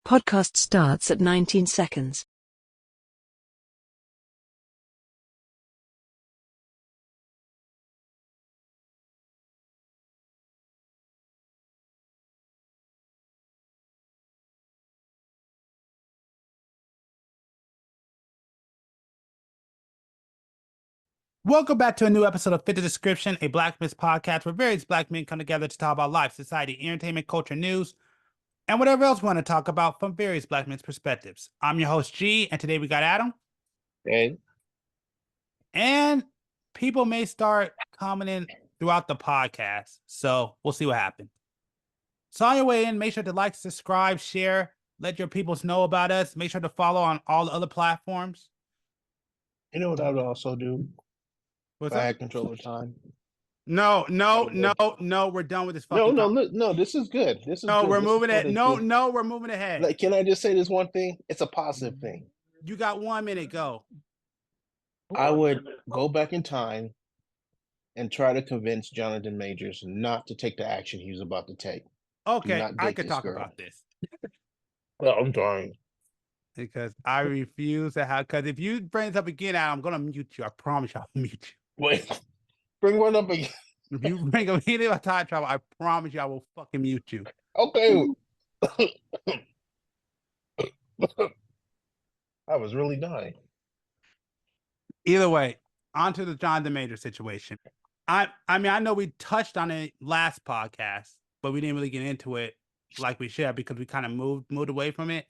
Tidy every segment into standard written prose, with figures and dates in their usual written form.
Podcast starts at 19 seconds. Welcome back to a new episode of Fit the Description, a Blacksmith podcast where various black men come together to talk about life, society, entertainment, culture, news, and whatever else we want to talk about from various black men's perspectives. I'm your host, G, and today we got Adam. Hey. And people may start commenting throughout the podcast, so we'll see what happens. So on your way in, make sure to like, subscribe, share, let your peoples know about us. Make sure to follow on all the other platforms. You know what I would also do? What's I that? had control of time. No, we're done with this fucking No, this is good. This is no, good. we're This moving it. is No, we're moving ahead. Like, can I just say this one thing? It's a positive thing. You got 1 minute, go. I would go back in time and try to convince Jonathan Majors not to take the action he was about to take. Okay, not I date could this talk girl. about this. Well, I'm sorry. Because I refuse to have, because if you bring this up again, Adam, I'm gonna mute you. I promise you I'll mute you. Wait, bring one up again. If you bring up any of time travel, I promise you I will fucking mute you. Okay. I was really dying. Either way, on to the Jonathan Majors situation. I mean, I know we touched on it last podcast, but we didn't really get into it like we should because we kind of moved away from it.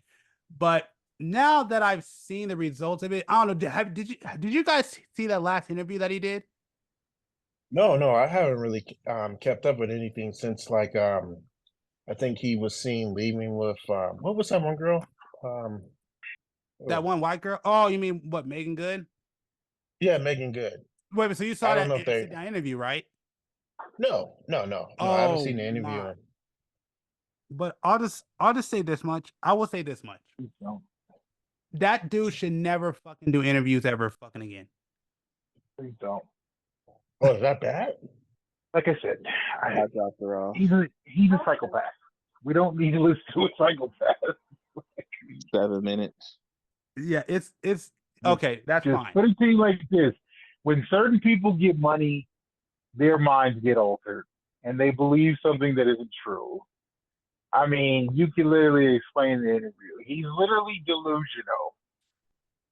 But now that I've seen the results of it, I don't know. Did you guys see that last interview that he did? No, I haven't really kept up with anything since I think he was seen leaving with what was that one girl? That one white girl? Oh, you mean what, Megan Good? Yeah, Megan Good. Wait, so you saw that interview, right? No, I haven't seen the interview. But I'll just say this much. I will say this much. That dude should never fucking do interviews ever fucking again. Please don't. Oh, is that bad? Like I said, he's a psychopath. We don't need to listen to a psychopath. 7 minutes. Yeah, it's okay. That's just fine. Put it to you like this: when certain people get money, their minds get altered, and they believe something that isn't true. I mean, you can literally explain the interview. He's literally delusional.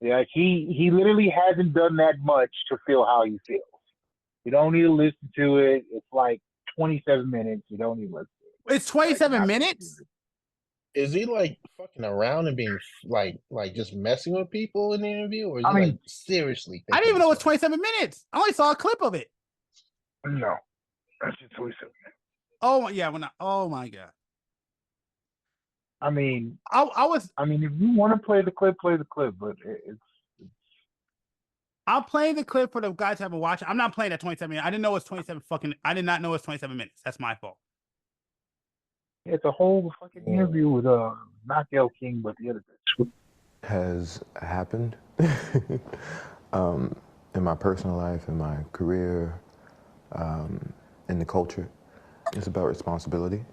Yeah, he literally hasn't done that much to feel how he feels. You don't need to listen to it. It's like 27 minutes. You don't need to listen to it. It's 27 minutes? Is he like fucking around and being like just messing with people in the interview? Or is he like seriously? I didn't even know it was 27 minutes. I only saw a clip of it. No, that's just 27 minutes. Oh, yeah. Oh, my God. I mean, I mean, if you want to play the clip, but it's. I'm playing the clip for the guys who haven't watched it. I'm not playing that 27 minutes. I did not know it was 27 minutes. That's my fault. It's a whole fucking interview with not Gayle King, but the other bitch. Has happened in my personal life, in my career, in the culture. It's about responsibility.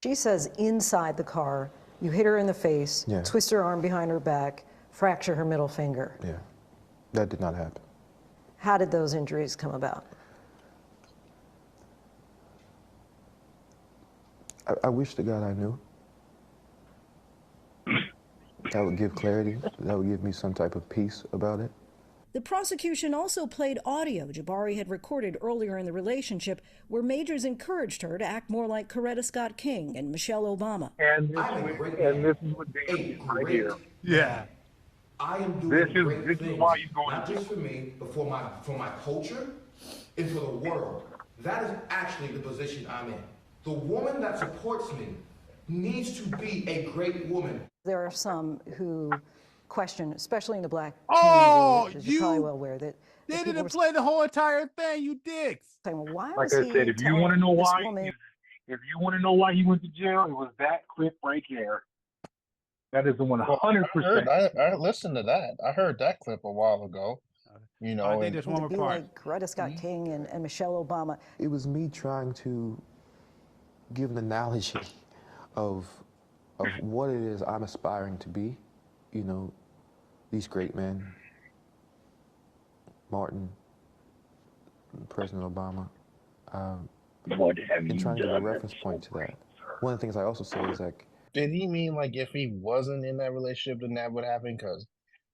She says inside the car, you hit her in the face, twist her arm behind her back, fracture her middle finger. Yeah, that did not happen. How did those injuries come about? I wish to God I knew. That would give clarity. That would give me some type of peace about it. The prosecution also played audio Jabari had recorded earlier in the relationship where Majors encouraged her to act more like Coretta Scott King and Michelle Obama. And this is what David right here. Yeah. I am doing this is why you're going not just for me, but for my culture and for the world. That is actually the position I'm in. The woman that supports me needs to be a great woman. There are some who question, especially in the black community, which you're probably well aware that they didn't play the whole entire thing, you dicks. Saying, well, why like I said, if you want to know why he went to jail, it was that clip right there. That is the 100%. I listened to that. I heard that clip a while ago. You know, I think there's one more part. Like Coretta Scott King and Michelle Obama. It was me trying to give an analogy of of what it is I'm aspiring to be. You know, these great men, Martin, President Obama, and trying to give a reference point to that. One of the things I also say is like, did he mean like if he wasn't in that relationship, then that would happen? Because,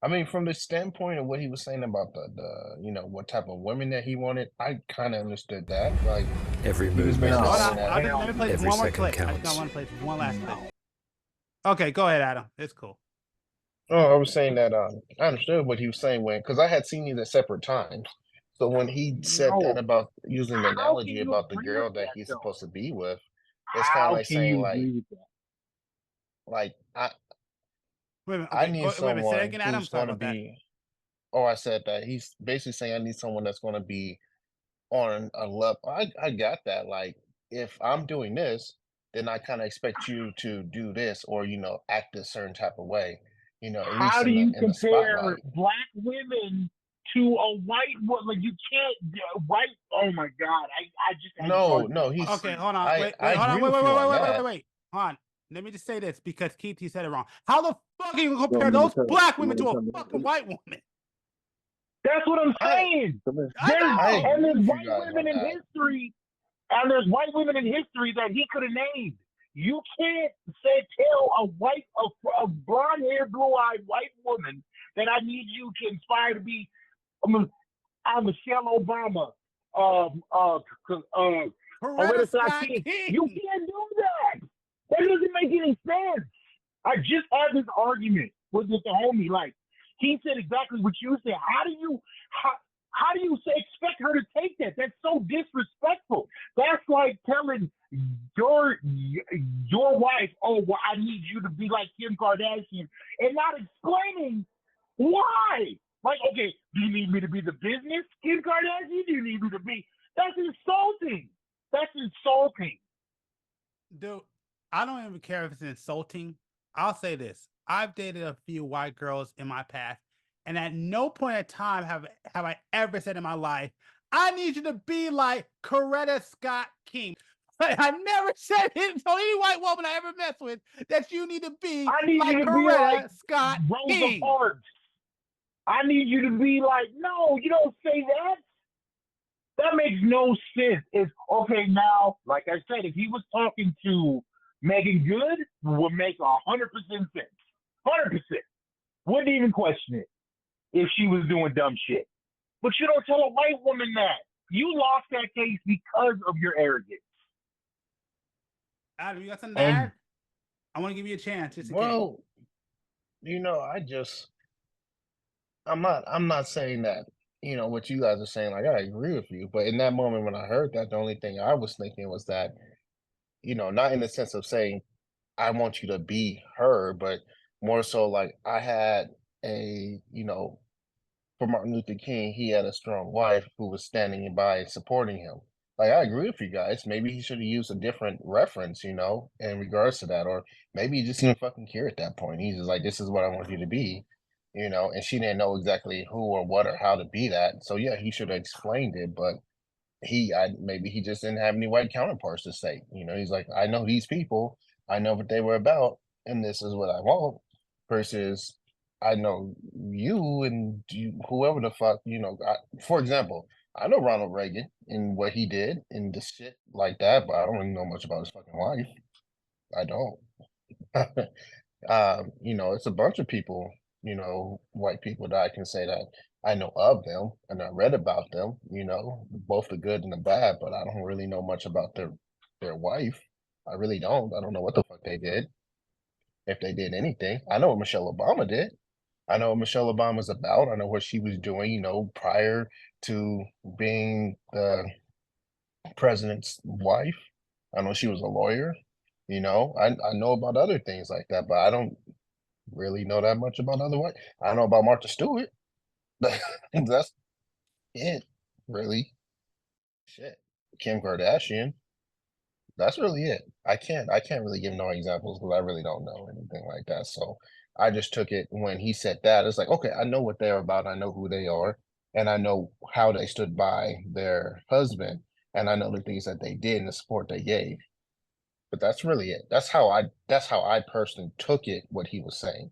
I mean, from the standpoint of what he was saying about the you know, what type of women that he wanted, I kind of understood that. Like every he was move basically Hold saying on. that. Let me play every one more second clip. I just counts. got one play. One last clip. Okay, go ahead, Adam. It's cool. Oh, I was saying that I understood what he was saying when, because I had seen these at separate times. So when he said that No. about using the How can analogy you about the agree girl with that that, he's though? supposed to be with, it's kind of How like can saying you agree with that? like Wait a minute. I Okay, need wait a minute. Say that someone again, Adam. who's Sorry going to about that. be. Oh, I said that he's basically saying I need someone that's going to be on a level. I got that. Like if I'm doing this, then I kind of expect you to do this, or you know, act a certain type of way. You know, at How least do in you the compare spotlight. black women to a white woman? Like, you can't white. Oh my God! I just had this No, argument. he's. Okay, hold on. I Wait, I hold on. agree with you on that. Wait. Hold on. Let me just say this because Keith, he said it wrong. How the fuck are you gonna compare those black women to a fucking white woman? That's what I'm saying. I know. And there's with you white guys women on in that. history, and there's white women in history that he could have named. You can't tell a blonde-haired, blue-eyed white woman that I need you to inspire to be. I'm Michelle Obama. Coretta Scott King. King. You can't do that. That doesn't make any sense. I just had this argument with the homie. Like, he said exactly what you said. How do you expect her to take that? That's so disrespectful. That's like telling your wife, "Oh, well, I need you to be like Kim Kardashian," and not explaining why. Like, okay, do you need me to be the business Kim Kardashian? Do you need me to be? That's insulting. That's insulting. Dude, I don't even care if it's insulting. I'll say this. I've dated a few white girls in my past, and at no point in time have I ever said in my life, I need you to be like Coretta Scott King. But I never said it to any white woman I ever messed with that you need to be I need like you to Coretta be like Scott Rosa King. Parks. I need you to be like, no, you don't say that. That makes no sense. It's okay now, like I said, if he was talking to Megan Good, would make 100% sense. 100%. Wouldn't even question it if she was doing dumb shit. But you don't tell a white woman that. You lost that case because of your arrogance. Adam, you got something to add? I want to give you a chance. Just in case. You know, I'm not saying that, you know, what you guys are saying, like, I agree with you. But in that moment when I heard that, the only thing I was thinking was that, you know, not in the sense of saying, I want you to be her, but more so like I had you know, for Martin Luther King, he had a strong wife who was standing by and supporting him. Like, I agree with you guys. Maybe he should have used a different reference, you know, in regards to that. Or maybe he just didn't fucking care at that point. He's just like, this is what I want you to be, you know, and she didn't know exactly who or what or how to be that. So, yeah, he should have explained it. But maybe he just didn't have any white counterparts to say. You know, he's like, I know these people, I know what they were about, and this is what I want. Versus, I know you and whoever the fuck, you know. For example, I know Ronald Reagan and what he did and the shit like that, but I don't really know much about his fucking wife. I don't. You know, it's a bunch of people, you know, white people that I can say that I know of them and I read about them, you know, both the good and the bad, but I don't really know much about their wife. I really don't. I don't know what the fuck they did, if they did anything. I know what Michelle Obama did. I know what Michelle Obama's about. I know what she was doing, you know, prior to being the president's wife. I know she was a lawyer. You know, I know about other things like that, but I don't really know that much about other white. I know about Martha Stewart. That's it, really. Shit. Kim Kardashian. That's really it. I can't really give no examples because I really don't know anything like that. So I just took it when he said that. It's like, okay, I know what they're about. I know who they are, and I know how they stood by their husband, and I know the things that they did and the support they gave. But that's really it. That's how I personally took it, what he was saying.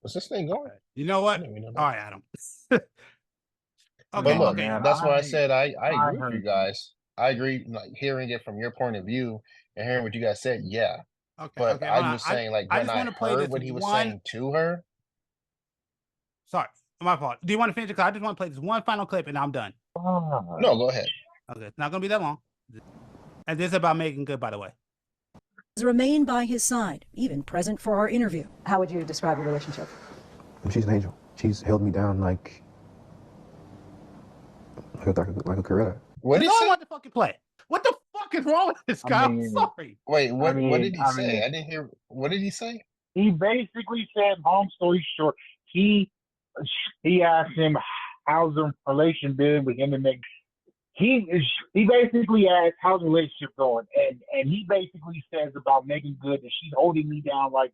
Was this thing going? You know what? I didn't even know that. All right, Adam. But Okay, look, okay. that's why I said I agree with heard you guys. I agree, like hearing it from your point of view and hearing what you guys said, yeah. Okay, But okay, hold I'm on. just saying, like I when just I want to play heard this what he was one. saying to her, Sorry, my fault. Do you want to finish it? 'Cause I just want to play this one final clip and I'm done. no, go ahead. Okay, it's not gonna be that long. And this is about making good, by the way. Remain by his side, even present for our interview. How would you describe your relationship? She's an angel. She's held me down like a Coretta. What did That's all I he say? want to fucking play. What the fuck is wrong with this guy? I'm sorry. Wait, what did he say? mean, I didn't hear. What did he say? He basically said, long story short, he asked him how's the relation been with him and Nick. He basically asked how's the relationship going, and he basically says about making good that she's holding me down like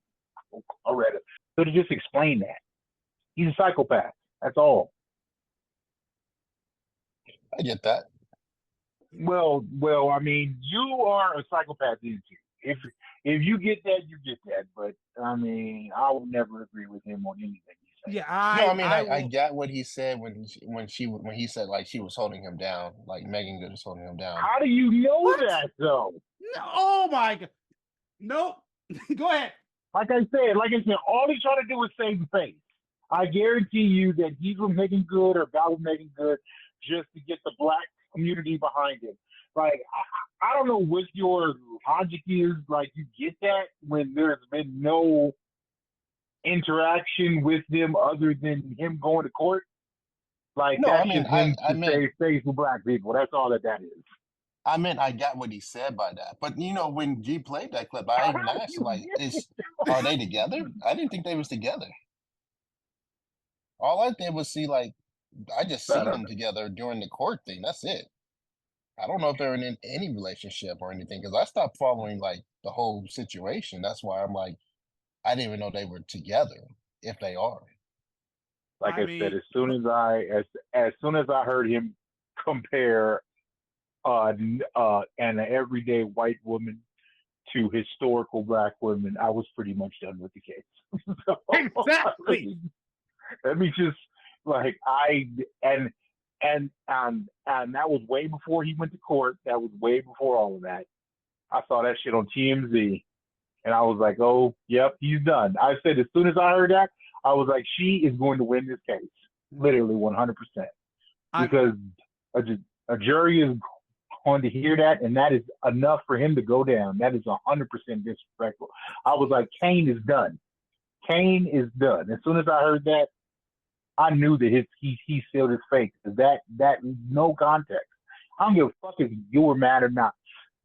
Coretta. So to just explain that, he's a psychopath. That's all. I get that. Well, I mean, you are a psychopath, isn't you? If you get that, you get that. But I mean, I would never agree with him on anything he said. Yeah, I get what he said when he said like she was holding him down, like Megan Good was holding him down. How do you know that though? No, oh my god. Nope. Go ahead. Like I said, all he's trying to do is save the face. I guarantee you that he's with Megan Good or God with Megan Good just to get the black community behind him. Like, I don't know what your logic is. Like, you get that when there's been no interaction with them other than him going to court. Like, No, that's I mean, just him I to meant, save face for black people. That's all that is. I meant I got what he said by that. But you know, when G played that clip, I even asked, like, are they together? I didn't think they was together. All I did was see, like, I just seen them together during the court thing. That's it. I don't know if they're in any relationship or anything because I stopped following like the whole situation. That's why I'm like, I didn't even know they were together. If they are, like I said, as soon as I heard him compare an everyday white woman to historical black women, I was pretty much done with the case. So, exactly. Let me just like and that was way before he went to court. That was way before all of that. I saw that shit on TMZ, and I was like, "Oh, yep, he's done." I said as soon as I heard that, I was like, "She is going to win this case, literally 100%," because a jury is going to hear that, and that is enough for him to go down. That is 100% disrespectful. I was like, Kane is done. Kane is done. As soon as I heard that, I knew that he sealed his fate. That no context. I don't give a fuck if you were mad or not.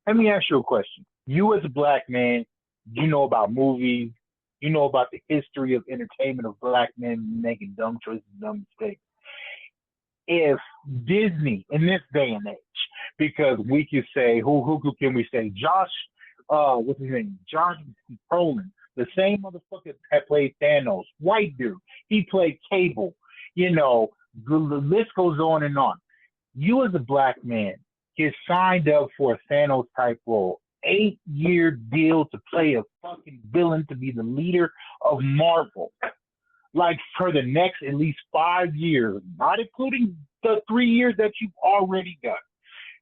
Let me ask you a question. You as a black man, you know about movies, you know about the history of entertainment of black men making dumb choices, dumb mistakes. If Disney in this day and age, because we can say who can we say? Josh, what's his name? Josh Brolin. The same motherfucker that played Thanos, white dude. He played Cable. You know, the list goes on and on. You as a black man get signed up for a Thanos type role. 8-year deal to play a fucking villain to be the leader of Marvel. Like for the next at least 5 years, not including the 3 years that you've already done.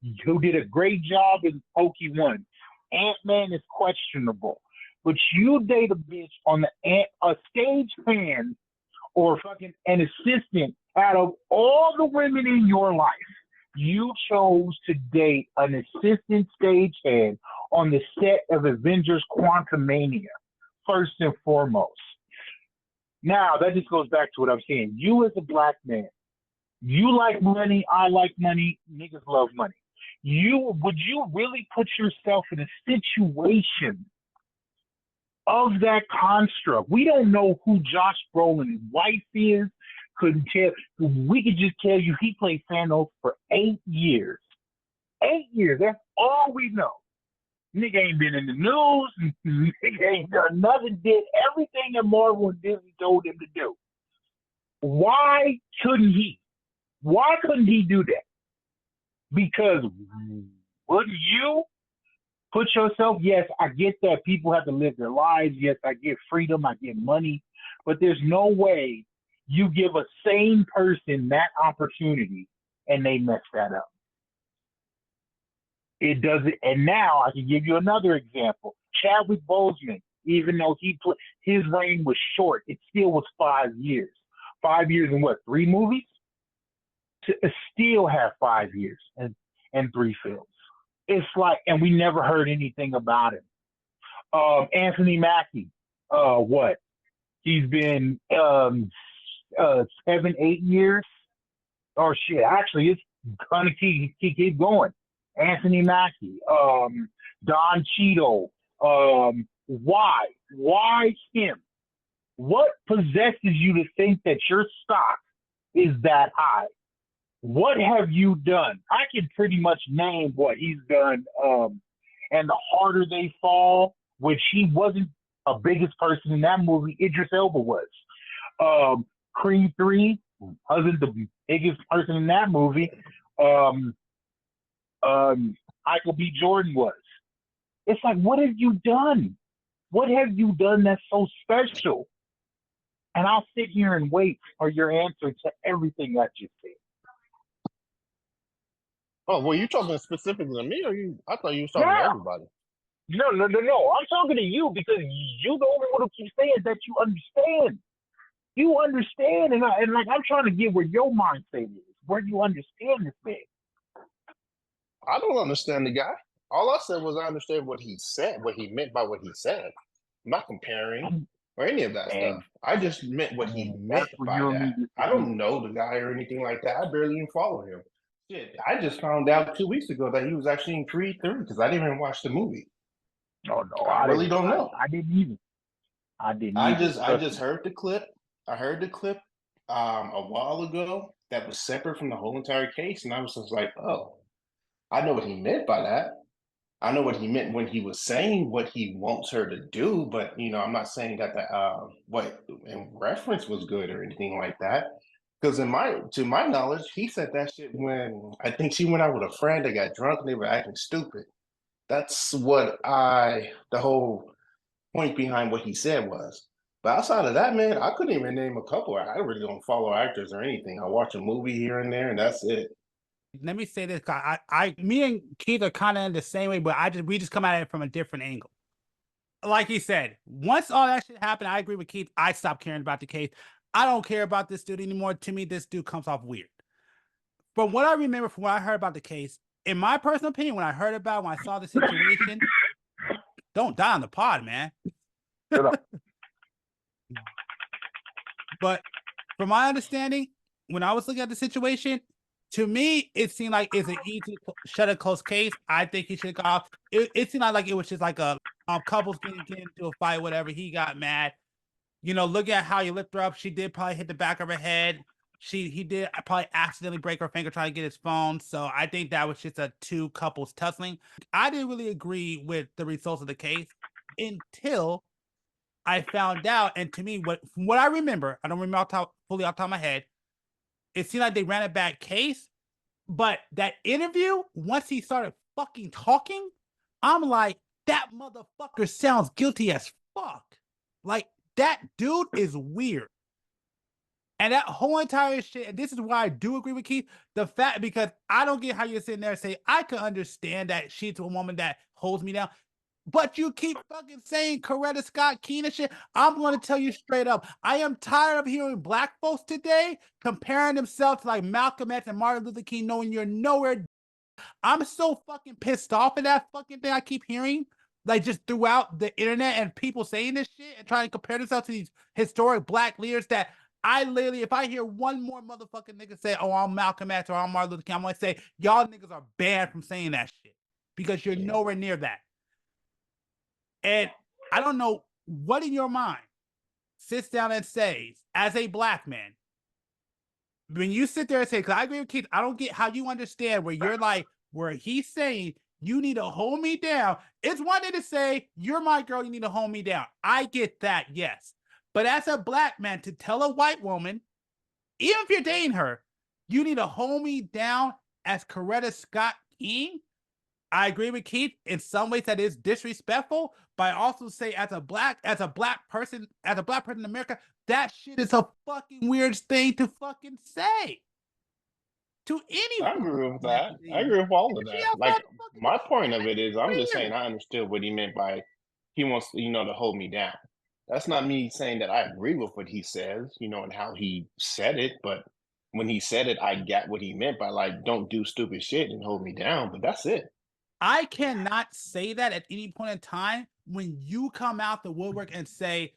You did a great job in Pokey 1. Ant-Man is questionable. But you date a bitch on a stage hand or fucking an assistant out of all the women in your life. You chose to date an assistant stagehand on the set of Avengers Quantumania, first and foremost. Now, that just goes back to what I'm saying. You as a black man, you like money, I like money, niggas love money. Would you really put yourself in a situation of that construct? We don't know who Josh Brolin's wife is. Couldn't tell. We could just tell you he played Thanos for 8 years. 8 years. That's all we know. Nigga ain't been in the news. Nigga ain't done nothing. Did everything that Marvel and Disney told him to do. Why couldn't he? Why couldn't he do that? Because wouldn't you put yourself, yes, I get that people have to live their lives. Yes, I get freedom, I get money, but there's no way you give a sane person that opportunity and they mess that up. It doesn't. And now I can give you another example. Chadwick Boseman, even though his reign was short, it still was 5 years. 5 years and what, 3 movies? To still have 5 years and 3 films. It's like, and we never heard anything about him. Anthony Mackie, what? He's been 7, 8 years. Or shit, actually, it's gonna keep going. Anthony Mackie, Don Cheadle. Why? Why him? What possesses you to think that your stock is that high? What have you done? I can pretty much name what he's done. And the harder they fall, which he wasn't a biggest person in that movie, Idris Elba was. Creed 3 wasn't the biggest person in that movie. Michael B. Jordan was. It's like, what have you done? What have you done that's so special? And I'll sit here and wait for your answer to everything I just said. Oh, well, you talking specifically to me, or you? I thought you were talking to everybody. No. I'm talking to you because you the only one who keeps saying that you understand. You understand, and I'm trying to get where your mindset is, where you understand this thing. I don't understand the guy. All I said was I understand what he said, what he meant by what he said. I'm not comparing or any of that stuff. I just meant what he meant by that. I don't know the guy or anything like that. I barely even follow him. Shit, I just found out 2 weeks ago that he was actually in Creed 3 because I didn't even watch the movie. No, I really don't know. I didn't either. I just heard the clip. I heard the clip a while ago that was separate from the whole entire case, and I was just like, oh, I know what he meant by that. I know what he meant when he was saying what he wants her to do, but I'm not saying that the what in reference was good or anything like that. Because to my knowledge, he said that shit when I think she went out with a friend. They got drunk and they were acting stupid. That's what the whole point behind what he said was. But outside of that, man, I couldn't even name a couple. I really don't follow actors or anything. I watch a movie here and there, and that's it. Let me say this, me and Keith are kind of in the same way, but we just come at it from a different angle. Like he said, once all that shit happened, I agree with Keith. I stopped caring about the case. I don't care about this dude anymore. To me, this dude comes off weird. From what I remember, from what I heard about the case, in my personal opinion, when I saw the situation, don't die on the pod, man. But from my understanding, when I was looking at the situation, to me, it seemed like it's an easy shut a close case. I think he should have got off. It seemed like it was just like a couples getting into a fight, whatever. He got mad. Look at how you lift her up. She did probably hit the back of her head. He did probably accidentally break her finger trying to get his phone. So I think that was just a 2 couples tussling. I didn't really agree with the results of the case until I found out. And to me, from what I remember, I don't remember fully off the top of my head, it seemed like they ran a bad case. But that interview, once he started fucking talking, I'm like, that motherfucker sounds guilty as fuck. Like, that dude is weird. And that whole entire shit, and this is why I do agree with Keith, the fact, because I don't get how you're sitting there and say, I can understand that she's a woman that holds me down, but you keep fucking saying Coretta Scott King and shit. I'm going to tell you straight up, I am tired of hearing black folks today comparing themselves to like Malcolm X and Martin Luther King, knowing you're nowhere. I'm so fucking pissed off at that fucking thing I keep hearing, like just throughout the internet, and people saying this shit and trying to compare themselves to these historic black leaders that I literally, if I hear one more motherfucking nigga say, oh, I'm Malcolm X or I'm Martin Luther King, I'm going to say, y'all niggas are banned from saying that shit because you're nowhere near that. And I don't know what in your mind sits down and says, as a black man, when you sit there and say, because I agree with Keith, I don't get how you understand where you're like, where he's saying, you need to hold me down. It's one thing to say, you're my girl, you need to hold me down. I get that, yes. But as a black man, to tell a white woman, even if you're dating her, you need to hold me down as Coretta Scott King, I agree with Keith. In some ways, that is disrespectful. But I also say, as a black person in America, that shit is a fucking weird thing to fucking say to any. I agree with that. I agree with all of that. Like, my point of it is, I'm just saying I understood what he meant by he wants, to hold me down. That's not me saying that I agree with what he says, and how he said it. But when he said it, I get what he meant by, like, don't do stupid shit and hold me down. But that's it. I cannot say that at any point in time when you come out the woodwork and say,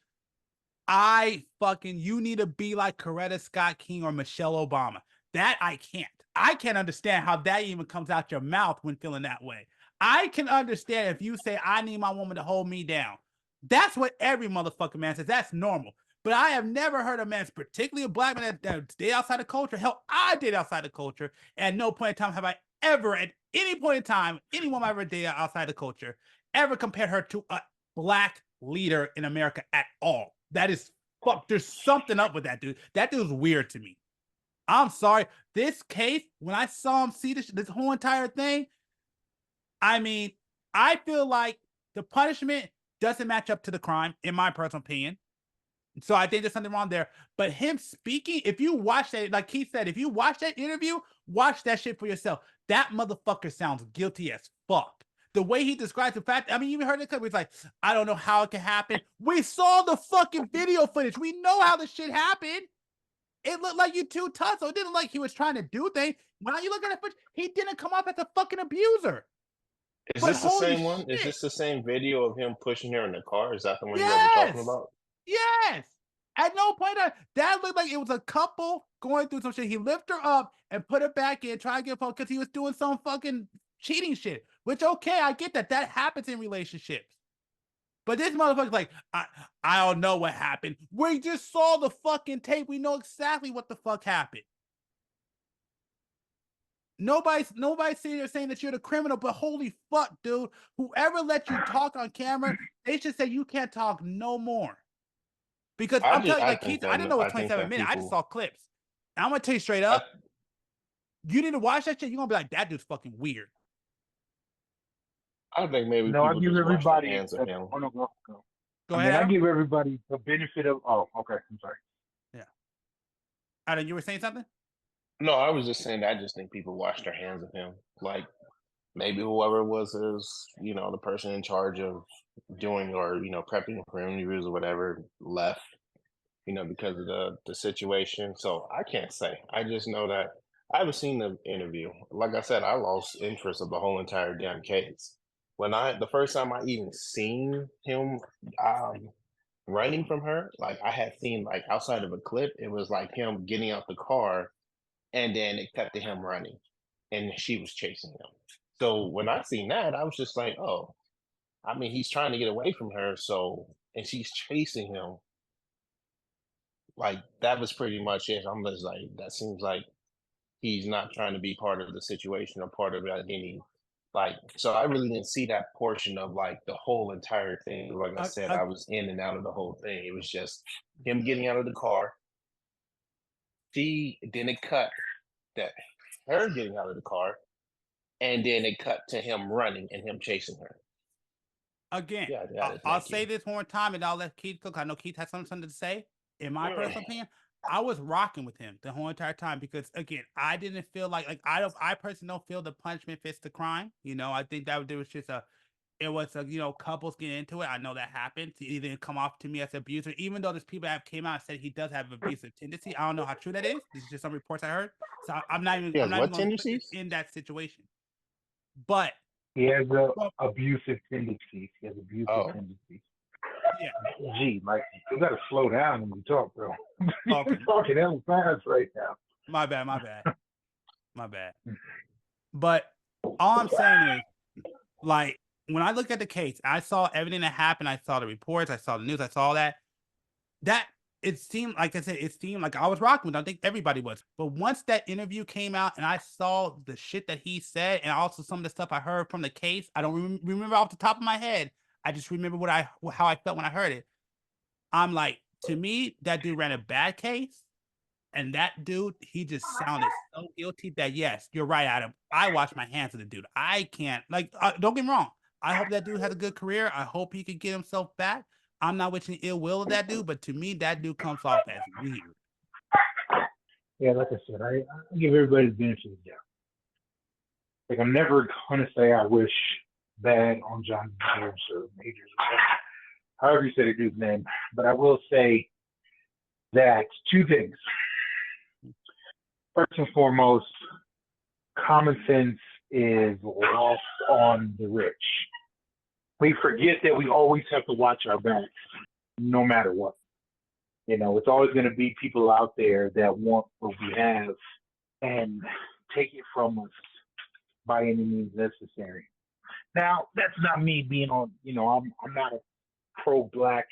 you need to be like Coretta Scott King or Michelle Obama. That I can't. I can't understand how that even comes out your mouth when feeling that way. I can understand if you say, I need my woman to hold me down. That's what every motherfucking man says. That's normal. But I have never heard a man, particularly a black man, that stayed outside the culture. Hell, I did outside the culture. And at no point in time have I ever, at any point in time, any woman I ever dated outside the culture, ever compared her to a black leader in America at all. That is, fuck, there's something up with that dude. That dude's weird to me. I'm sorry. This case, when I saw him see this whole entire thing, I mean, I feel like the punishment doesn't match up to the crime, in my personal opinion. So I think there's something wrong there. But him speaking, if you watch that, like Keith said, if you watch that interview, watch that shit for yourself. That motherfucker sounds guilty as fuck. The way he describes the fact, I mean, you even heard it, where he's like, I don't know how it can happen. We saw the fucking video footage. We know how the shit happened. It looked like you too tough, so it didn't look like he was trying to do things. When you look at the footage, he didn't come off as a fucking abuser. Is this the same one? Is this the same video of him pushing her in the car? Is that the one you guys are talking about? Yes. At no point that looked like it was a couple going through some shit. He lifted her up and put her back in, trying to get her because he was doing some fucking cheating shit. Which, okay, I get that. That happens in relationships. But this motherfucker's like, I don't know what happened. We just saw the fucking tape. We know exactly what the fuck happened. Nobody's sitting there saying that you're the criminal, but holy fuck, dude. Whoever let you talk on camera, they should say you can't talk no more. Because I'm telling you, like Keith, I didn't know it was 27 minutes. I just saw clips. And I'm gonna tell you straight up, you need to watch that shit. You're gonna be like, that dude's fucking weird. I think maybe no, I people give just wash everybody. their hands of him. Oh, no, go. Go ahead. I give everybody the benefit of. Oh, okay. I'm sorry. Yeah. Adam, you were saying something? No, I was just saying that I just think people wash their hands of him. Like, maybe whoever was his, the person in charge of doing or, prepping for interviews or whatever left, because of the situation. So I can't say. I just know that I haven't seen the interview. Like I said, I lost interest of the whole entire damn case. The first time I even seen him running from her, like I had seen like outside of a clip, it was like him getting out the car and then it cut to him running and she was chasing him. So when I seen that, I was just like, oh, I mean, he's trying to get away from her. And she's chasing him. Like, that was pretty much it. I'm just like, that seems like he's not trying to be part of the situation or part of any, so I really didn't see that portion of like the whole entire thing. Like I said, I was in and out of the whole thing. It was just him getting out of the car. Then it cut that her getting out of the car, and then it cut to him running and him chasing her. Again, I'll say this one more time, and I'll let Keith cook. I know Keith has something to say. In my personal opinion, I was rocking with him the whole entire time because, again, I didn't feel like I personally don't feel the punishment fits the crime. I think that there was just couples getting into it. I know that happened. He didn't come off to me as an abuser, even though there's people that have came out and said he does have an abusive tendency. I don't know how true that is. This is just some reports I heard. So I'm not even going to put this in that situation. But he has abusive tendencies. He has abusive tendencies. Yeah. Gee, like you got to slow down when you talk, bro. Okay. You're talking hella fast right now. My bad. But all I'm saying is, like, when I look at the case, I saw everything that happened. I saw the reports. I saw the news. I saw that. It seemed like I was rocking with him. I think everybody was. But once that interview came out and I saw the shit that he said and also some of the stuff I heard from the case, I don't remember off the top of my head. I just remember how I felt when I heard it. I'm like, to me, that dude ran a bad case. And that dude, he just sounded so guilty that, yes, you're right, Adam. I wash my hands of the dude. I can't, like, don't get me wrong. I hope that dude has a good career. I hope he could get himself back. I'm not wishing ill will of that dude, but to me, that dude comes off as weird. Yeah, like I said, I give everybody the benefit of the doubt. Like, I'm never going to say I wish bad on John Majors or Majors, or however you say the dude's name, but I will say that two things. First and foremost, common sense is lost on the rich. We forget that we always have to watch our backs, no matter what. You know, it's always going to be people out there that want what we have and take it from us by any means necessary. Now, that's not me being on, you know, I'm not a pro-black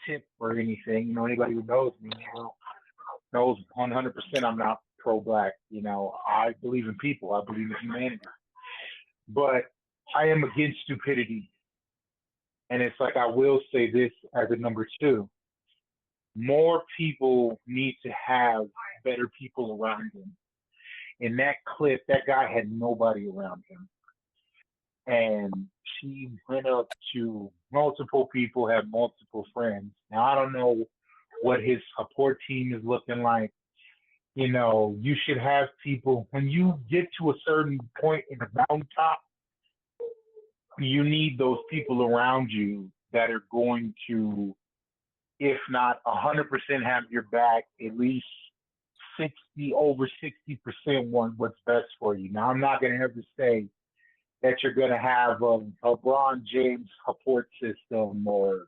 tip or anything. You know, anybody who knows me knows 100% I'm not pro-black. You know, I believe in people. I believe in humanity. But I am against stupidity. And it's like, I will say this as a number two. More people need to have better people around them. In that clip, that guy had nobody around him. And she went up to multiple people, had multiple friends. Now, I don't know what his support team is looking like. You know, you should have people, when you get to a certain point in the mountaintop, you need those people around you that are going to, if not 100% have your back, at least over 60% want what's best for you. Now, I'm not going to ever say that you're going to have a LeBron James support system or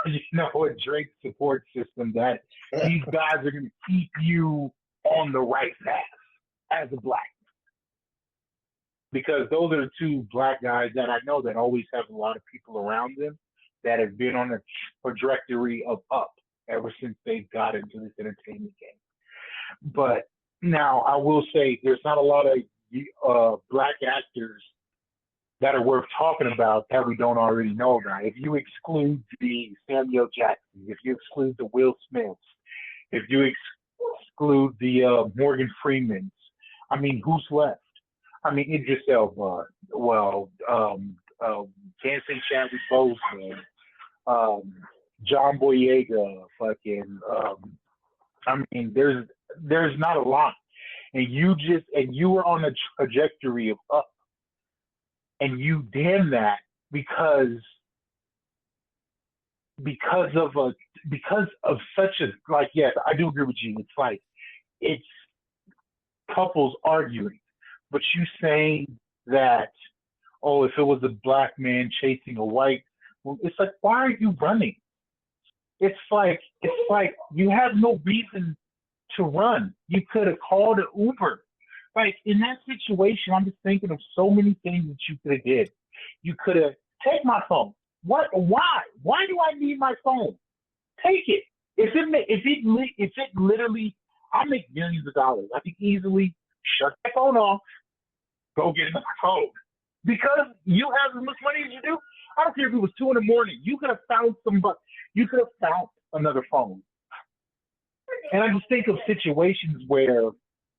you know, a Drake support system, that these guys are going to keep you on the right path as a black. Because those are the two black guys that I know that always have a lot of people around them that have been on a trajectory of up ever since they got into this entertainment game. But now I will say there's not a lot of black actors that are worth talking about that we don't already know about. If you exclude the Samuel Jackson, if you exclude the Will Smiths, if you exclude the Morgan Freemans, I mean, who's left? I mean, Idris Elba, can't say Chadwick Boseman, John Boyega, fucking, I mean, there's not a lot. And you were on a trajectory of up. And you damn that because of such a, like, yes, I do agree with you. It's like, it's couples arguing, but you saying that, oh, if it was a black man chasing a white, well, it's like, why are you running? It's like you have no reason to run. You could have called an Uber. Like, in that situation, I'm just thinking of so many things that you could have did. You could have, take my phone. What? Why? Why do I need my phone? Take it. If it literally, I make millions of dollars. I could easily shut that phone off, go get another phone. Because you have as much money as you do. I don't care if it was 2 in the morning. You could have found you could have found another phone. And I just think of situations where,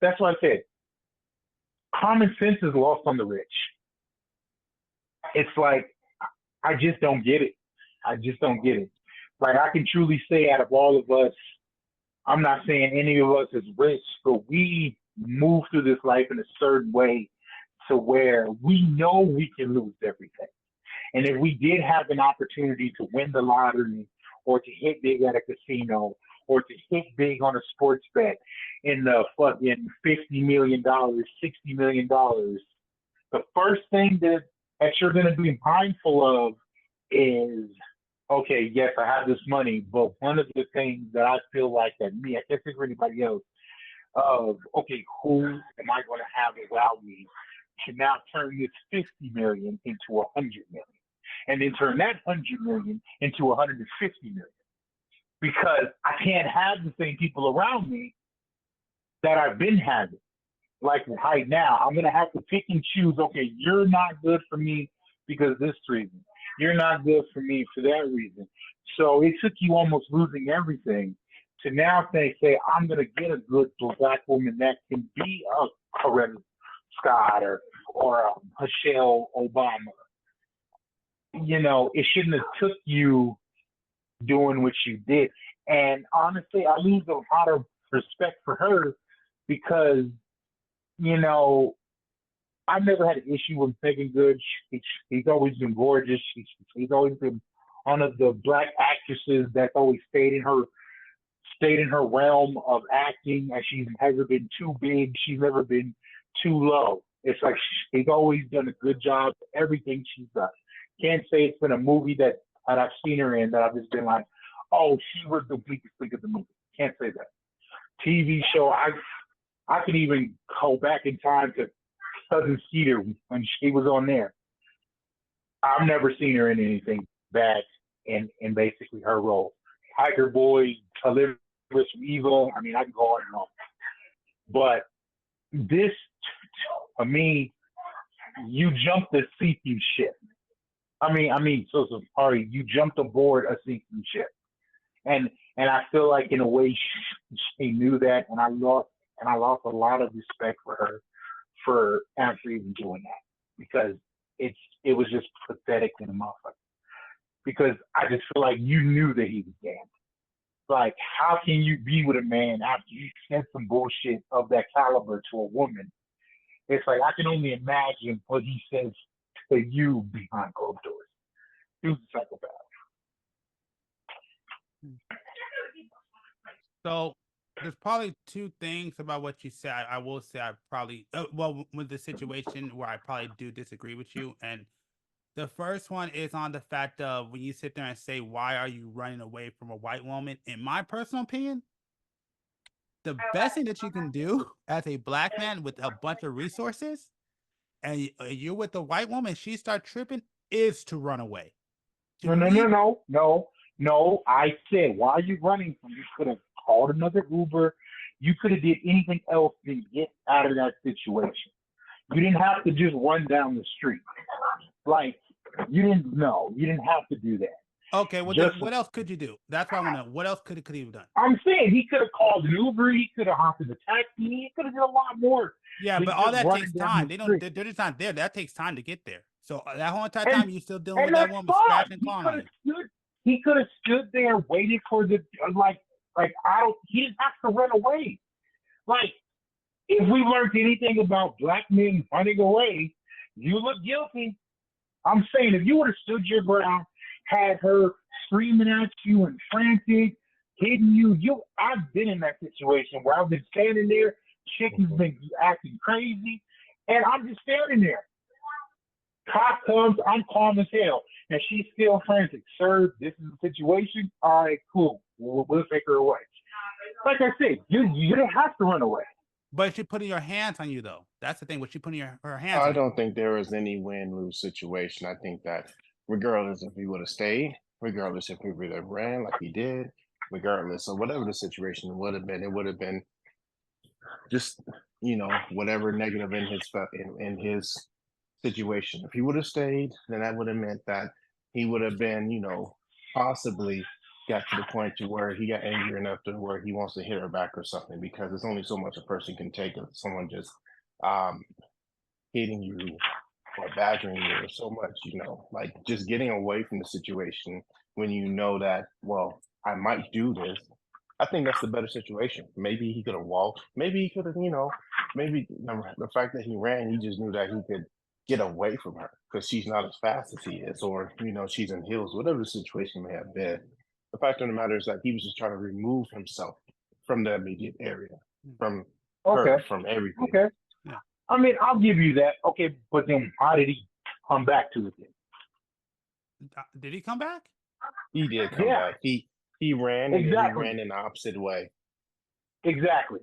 that's what I said, common sense is lost on the rich. It's like, I just don't get it. I just don't get it. Like, I can truly say out of all of us, I'm not saying any of us is rich, but we move through this life in a certain way to where we know we can lose everything. And if we did have an opportunity to win the lottery or to hit big at a casino or to hit big on a sports bet in the fucking $50 million, $60 million, the first thing that you're going to be mindful of is, okay, yes, I have this money, but one of the things that I feel like that me, I can't think of anybody else, of, okay, who am I going to have around me to now turn this 50 million into 100 million, and then turn that 100 million into 150 million. Because I can't have the same people around me that I've been having. Like right now, I'm going to have to pick and choose, okay, you're not good for me because of this reason. You're not good for me for that reason. So it took you almost losing everything to now say, I'm going to get a good black woman that can be a Coretta Scott or a Michelle Obama. You know, it shouldn't have took you doing what you did. And honestly, I lose a lot of respect for her because, you know, I've never had an issue with Megan Good. She's always been gorgeous. She's always been one of the black actresses that's always stayed in her realm of acting, and she's never been too big. She's never been too low. It's like she's always done a good job everything she's done. Can't say it's been a movie that I've seen her in that I've just been like, oh, she was the weakest link of the movie. Can't say that. TV show, I can even go back in time to Cousin Skeeter when she was on there. I've never seen her in anything bad in basically her role. Tiger Boy, Olivia from Evil. I mean, I can go on and on. But this, for me, you jumped the sinking ship. So sorry, you jumped aboard a sinking ship, and I feel like in a way she knew that, and I lost a lot of respect for her for after even doing that, because it was just pathetic in a motherfucker. Because I just feel like you knew that he was gay. Like, how can you be with a man after you said some bullshit of that caliber to a woman? It's like, I can only imagine what he says to you behind closed doors. He was a psychopath. So there's probably two things about what you said. I will say I probably, with the situation where I probably do disagree with you. And the first one is on the fact of when you sit there and say, why are you running away from a white woman? In my personal opinion, the best thing that you can do as a black man with a bunch of resources, and you're with a white woman, she start tripping, is to run away. No. I said, why are you running from? You could have called another Uber. You could have did anything else to get out of that situation. You didn't have to just run down the street. Like, you didn't have to do that. Okay, well, then what else could you do? That's what I want to know. What else could he have done? I'm saying he could have called an Uber. He could have hopped in the taxi. He could have done a lot more. Yeah, but all that takes time. They're just not there. That takes time to get there. So that whole entire time you're still dealing with that woman scratching and clawing on you. He could have stood there waiting for the he didn't have to run away. Like, if we learned anything about black men running away, you look guilty. I'm saying, if you would have stood your ground, had her screaming at you and frantic, hitting you, I've been in that situation where I've been standing there, chick has been acting crazy, and I'm just standing there. Cop comes, I'm calm as hell, and she's still frantic. Sir, this is the situation. All right, cool. We'll take her away. Like I said, you didn't have to run away. But she putting your hands on you, though. That's the thing. Was she putting her hands on you? I don't think there was any win-lose situation. I think that regardless if he would have stayed, regardless if he would have ran like he did, regardless of whatever the situation would have been, it would have been just, whatever negative in his situation. If he would have stayed, then that would have meant that he would have been, possibly got to the point to where he got angry enough to where he wants to hit her back or something, because there's only so much a person can take of someone just hitting you or badgering you or so much, like just getting away from the situation when you know that, well, I might do this. I think that's the better situation. Maybe he could have walked. Maybe he could have, maybe the fact that he ran, he just knew that he could get away from her because she's not as fast as he is, or, she's in heels, whatever the situation may have been. The fact of the matter is that he was just trying to remove himself from the immediate area, from her, from everything. Okay. Yeah. I mean, I'll give you that. Okay, but then how did he come back to it then? Did he come back? He did come back. He ran, and he ran in the opposite way. Exactly.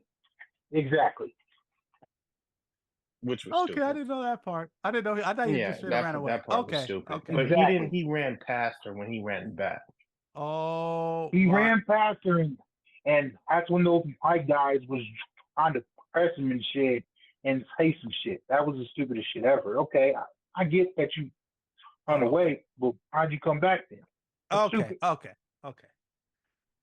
Which was okay. stupid. I didn't know that part. I didn't know. I thought he just straight ran away. That part was stupid. Okay. But he ran past her when he ran back. Oh, he ran past her, and that's when those white guys was trying to press him and shit and say some shit. That was the stupidest shit ever. Okay, I get that you run away, but how'd you come back then? Okay.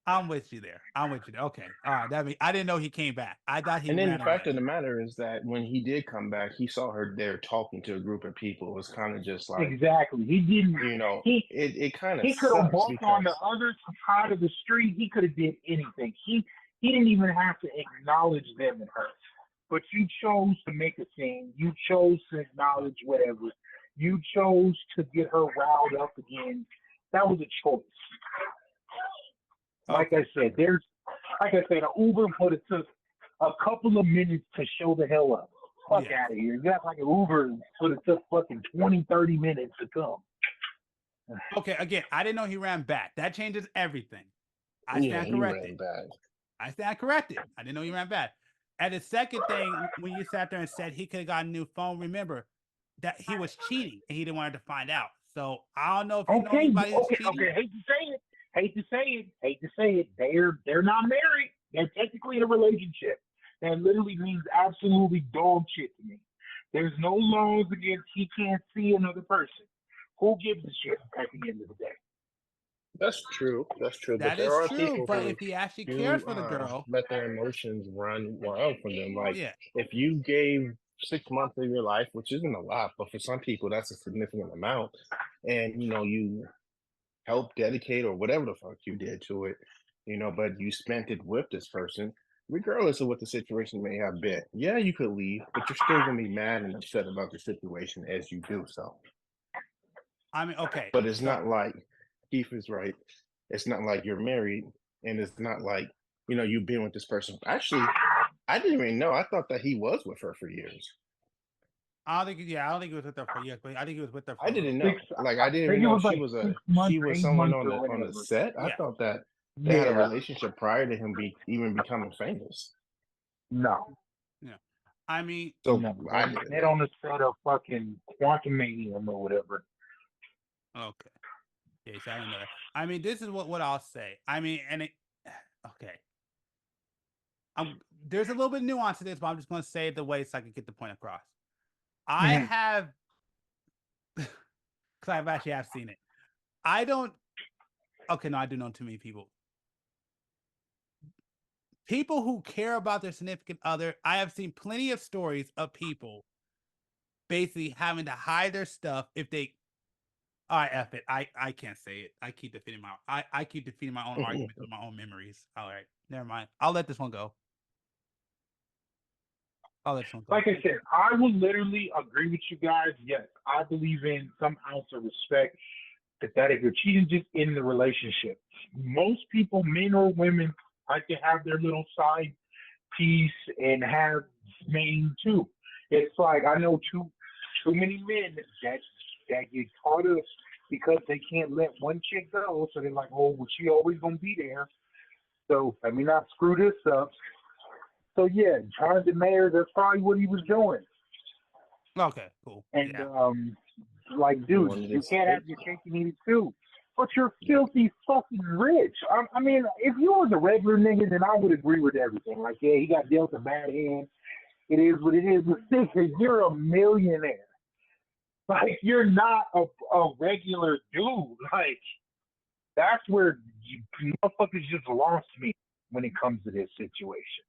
I'm with you there. Okay. All right. I didn't know he came back. I thought he And then ran the fact away. of the matter is that when he did come back, he saw her there talking to a group of people. It was kind of just like, Exactly. He didn't. you know, He it kind of he could have sucks walked on the because other side of the street. He could have did anything. He didn't even have to acknowledge them and her. But you chose to make a scene. You chose to acknowledge whatever. You chose to get her riled up again. That was a choice. Like I said, an Uber would have took a couple of minutes to show the hell up. Fuck out of here. You got like an Uber would have took fucking 20, 30 minutes to come. Okay, again, I didn't know he ran back. That changes everything. I yeah, stand he corrected. ran back. I stand corrected. I didn't know he ran back. And the second thing, when you sat there and said he could have got a new phone, remember that he was cheating and he didn't want her to find out. So I don't know if you know anybody who's cheating. Okay. Hate to say it. They're not married. They're technically in a relationship. That literally means absolutely dog shit to me. There's no laws against he can't see another person. Who gives a shit at the end of the day? That's true. That's true. That but there is are true. people But who if he actually cares for the girl, let their emotions run wild from them. Like yeah. if you gave 6 months of your life, which isn't a lot, but for some people that's a significant amount, and you help dedicate or whatever the fuck you did to it, but you spent it with this person, regardless of what the situation may have been. Yeah, you could leave, but you're still gonna be mad and upset about the situation as you do so. I mean, okay. But it's not like Keith is right. It's not like you're married, and it's not like you've been with this person. Actually, I didn't even know. I thought that he was with her for years. I don't think he was with her for years, but I think he was with her for I didn't know. I didn't know she was someone on the set. I thought that they had a relationship prior to him even becoming famous. No. Yeah. I mean, so they on the set of fucking Quantumanium or whatever. Okay. Yeah, so I didn't know that. I mean, this is what I'll say. I mean, okay. There's a little bit of nuance to this, but I'm just going to say it the way so I can get the point across. I have, because I've actually have seen it. I do know too many people. People who care about their significant other, I have seen plenty of stories of people basically having to hide their stuff if they, all right, F it. I can't say it. I keep defeating my own arguments with my own memories. All right, never mind. I'll let this one go. Like I said, I will literally agree with you guys. Yes, I believe in some ounce of respect that if you're cheating just in the relationship, most people, men or women, like to have their little side piece and have main too. It's like I know too many men that get caught up because they can't let one chick go, so they're like, oh, well, she always gonna be there. So let me not screw this up. So yeah, Jonathan Mayer, that's probably what he was doing. Okay, cool. And like, dude, you can't have your cake and eat it too. But you're filthy fucking rich. I mean, if you was a regular nigga, then I would agree with everything. Like, yeah, he got dealt a bad hand. It is what it is. But seriously, you're a millionaire. Like, you're not a regular dude. Like, that's where motherfuckers just lost me when it comes to this situation.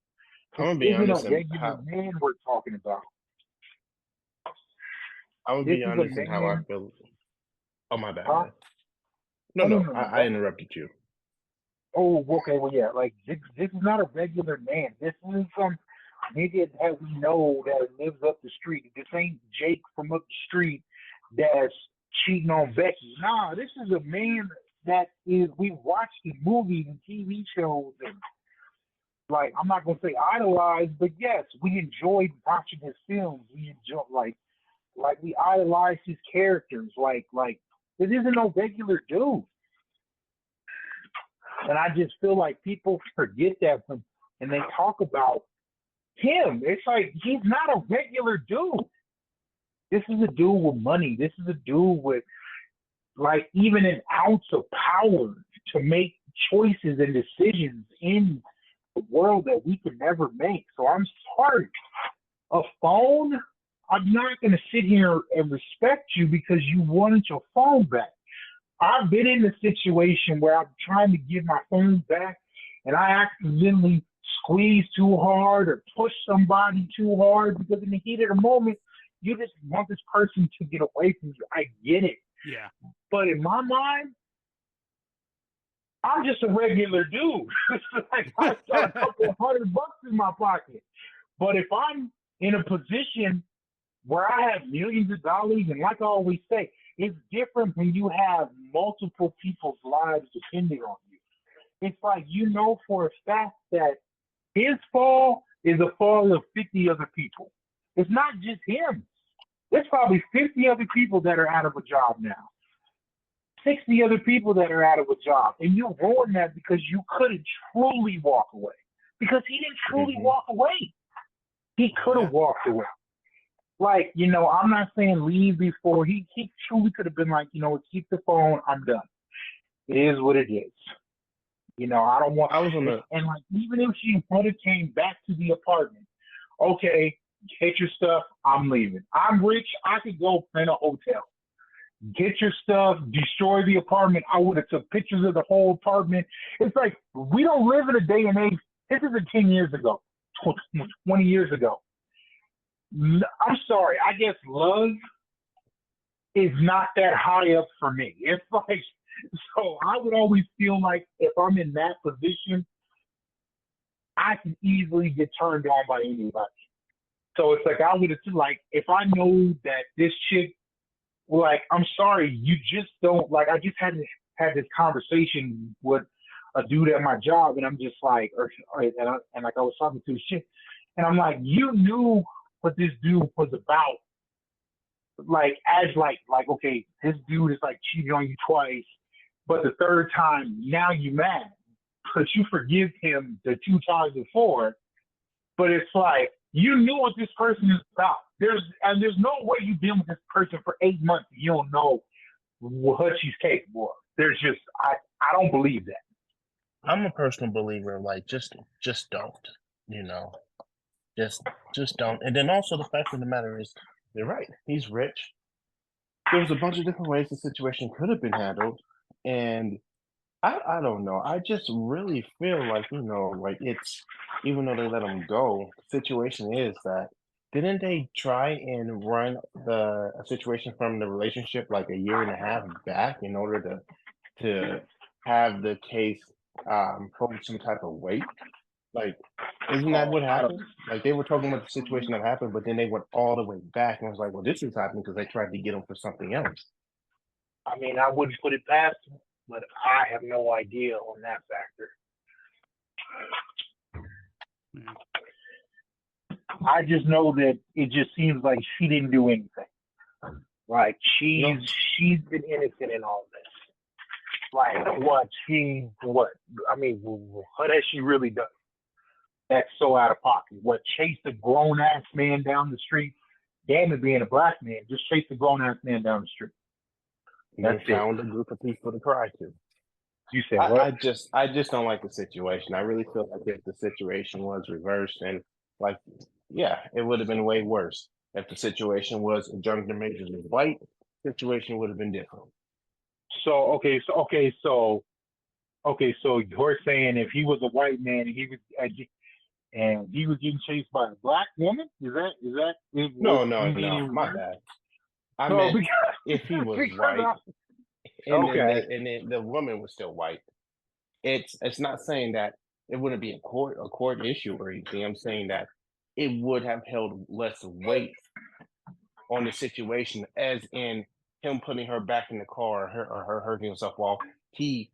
I'm gonna be honest. A regular man we're talking about. I'm gonna be honest in how I feel. Oh, my bad. Huh? No, I interrupted you. Oh, okay. Well, yeah. Like this is not a regular man. This is some nigga that we know that lives up the street. This ain't Jake from up the street that's cheating on Becky. Nah, this is a man that is. We watched the movies and TV shows and. Like, I'm not going to say idolize, but yes, we enjoyed watching his films. We enjoy, like we idolize his characters. Like, this isn't no regular dude. And I just feel like people forget that and they talk about him. It's like, he's not a regular dude. This is a dude with money. This is a dude with, like, even an ounce of power to make choices and decisions in world that we could never make. So I'm sorry. A phone, I'm not going to sit here and respect you because you wanted your phone back. I've been in a situation where I'm trying to give my phone back and I accidentally squeeze too hard or push somebody too hard because in the heat of the moment, you just want this person to get away from you. I get it. Yeah. But in my mind, I'm just a regular dude. Like, I got a couple $100 in my pocket. But if I'm in a position where I have millions of dollars, and like I always say, it's different when you have multiple people's lives depending on you. It's like, you know for a fact that his fall is a fall of 50 other people. It's not just him. There's probably 50 other people that are out of a job now. 60 other people that are out of a job. And you ruin that because you couldn't truly walk away. Because he didn't truly walk away. He could have walked away. Like, you know, I'm not saying leave before. He truly could have been like, you know, keep the phone. I'm done. It is what it is. You know, I don't want. And like, even if she would have came back to the apartment, okay, get your stuff. I'm leaving. I'm rich. I could go rent a hotel. Get your stuff. Destroy the apartment. I would have took pictures of the whole apartment. It's like, we don't live in a day and age. This isn't 10 years ago, 20 years ago. I'm sorry. I guess love is not that high up for me. It's like, so I would always feel like if I'm in that position, I can easily get turned on by anybody. So it's like, I would have, like, if I know that this chick, like, I'm sorry, you just don't, like, I just had this conversation with a dude at my job, and I'm just like, and like I was talking to the chick, and I'm like, you knew what this dude was about. Like, as like, okay, this dude is like cheating on you twice, but the third time, now you mad. But you forgive him the 2 times before. But it's like, you knew what this person is about. There's no way you've been with this person for 8 months and you don't know what she's capable of. There's just, I don't believe that. I'm a personal believer of like, just don't, you know, just don't. And then also the fact of the matter is, you're right. He's rich. There was a bunch of different ways the situation could have been handled. And I don't know. I just really feel like, you know, like it's, even though they let him go, the situation is that, didn't they try and run a situation from the relationship like a year and a half back in order to have the case hold some type of weight? Like, isn't that what happened? Like, they were talking about the situation that happened, but then they went all the way back and was like, well, this is happening because they tried to get him for something else. I mean, I wouldn't put it past him, but I have no idea on that factor. I just know that it just seems like she didn't do anything. Like, she's been innocent in all this. Like, what has she really done? That's so out of pocket. What, chased a grown-ass man down the street? Damn it, being a black man, just chased a grown-ass man down the street. That's found a group of people to cry to. You said what? I just don't like the situation. I really feel like if the situation was reversed and like, yeah, it would have been way worse. If the situation was Jonathan Majors was white, situation would have been different. So you're saying if he was a white man and he was getting chased by a black woman, is that? No, my bad. I meant if he was white, and then the woman was still white. It's not saying that it wouldn't be a court issue or anything. I'm saying that it would have held less weight on the situation, as in him putting her back in the car or her hurting himself while he,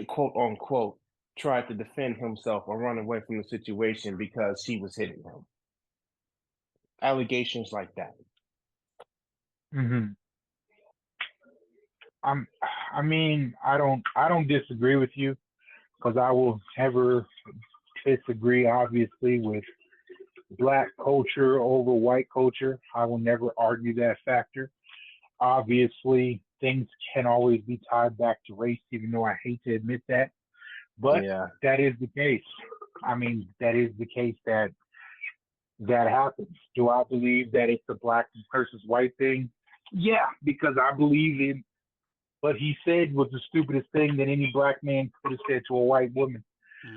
quote unquote, tried to defend himself or run away from the situation because she was hitting him. Allegations like that. Mm-hmm. I mean, I don't disagree with you, because I will never disagree, obviously, with black culture over white culture. I will never argue that factor. Obviously, things can always be tied back to race, even though I hate to admit that. But that is the case. I mean, that is the case that happens. Do I believe that it's a black versus white thing? Yeah, because I believe in what he said was the stupidest thing that any black man could have said to a white woman.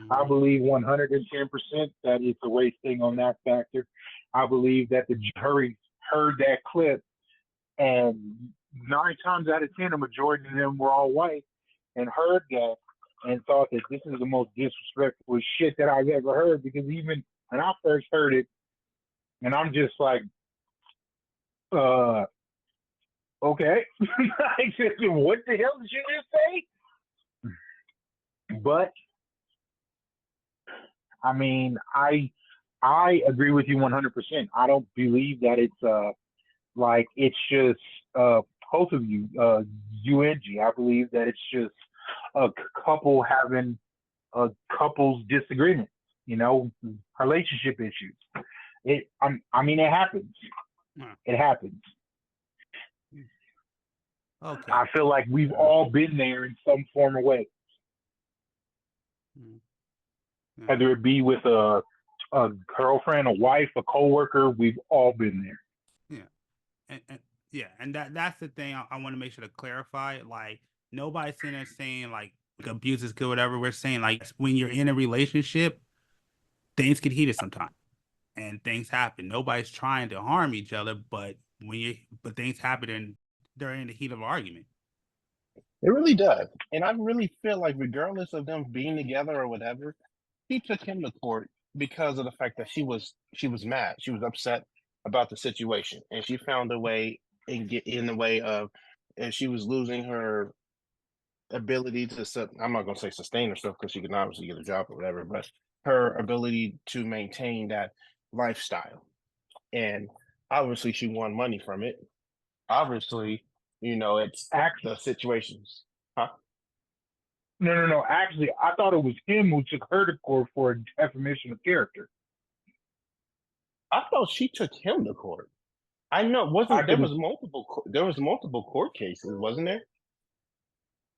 I believe 110% that it's a wasting on that factor. I believe that the jury heard that clip, and 9 times out of 10, a majority of them were all white and heard that and thought that this is the most disrespectful shit that I've ever heard. Because even when I first heard it, and I'm just like, okay. I said, what the hell did you just say? But I mean, I agree with you 100%. I don't believe that it's like it's just both of you, UNG. I believe that it's just a couple having a couple's disagreements, relationship issues. I mean, it happens. It happens. Okay. I feel like we've all been there in some form or way. Whether it be with a girlfriend, a wife, a coworker, we've all been there. Yeah, and that's the thing I want to make sure to clarify. Like, nobody's sitting there saying like abuse is good, whatever. We're saying like when you're in a relationship, things get heated sometimes, and things happen. Nobody's trying to harm each other, but things happen and they're in the heat of an argument. It really does. And I really feel like regardless of them being together or whatever, he took him to court because of the fact that she was mad. She was upset about the situation. And she found a way and get in the way of, and she was losing her ability to, I'm not going to say sustain herself because she can obviously get a job or whatever, but her ability to maintain that lifestyle. And obviously she won money from it. Obviously, it's the situations. Huh? No. Actually, I thought it was him who took her to court for defamation of character. I thought she took him to court. I know. There was multiple court cases, wasn't there?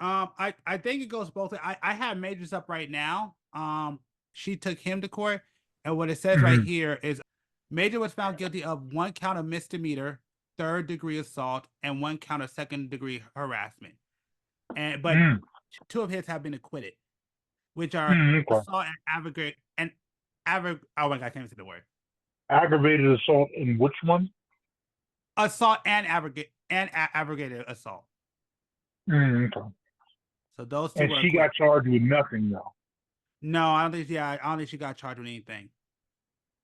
I think it goes both ways. I have Majors up right now. She took him to court, and what it says right here is Major was found guilty of 1 count of misdemeanor, 3rd-degree assault, and 1 count of 2nd-degree harassment. But 2 of his have been acquitted, which are assault and oh my God, I can't even say the word. Aggravated assault in which one? Assault and aggravated assault. Okay. So those 2 and she got charged with nothing, though. No, I don't think she got charged with anything.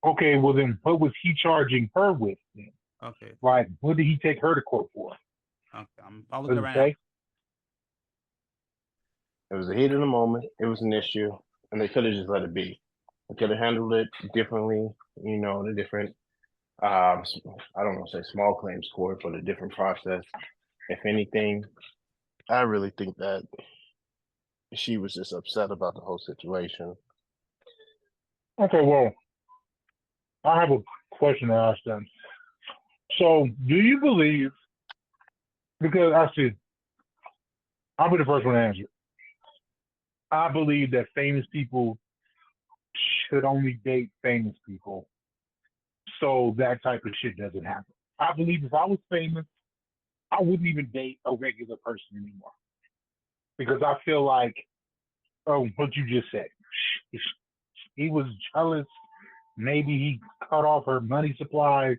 Okay, well then, what was he charging her with then? Okay. Like, what did he take her to court for? Okay, I'll look it right now. It was a heat of the moment. It was an issue, and they could have just let it be. They could have handled it differently. The different, I don't want to say small claims court, but a different process. If anything, I really think that she was just upset about the whole situation. Okay, well, I have a question to ask them. So, do you believe, because actually, I'll be the first one to answer. I believe that famous people should only date famous people so that type of shit doesn't happen. I believe if I was famous, I wouldn't even date a regular person anymore. Because I feel like, what you just said, he was jealous. Maybe he cut off her money supply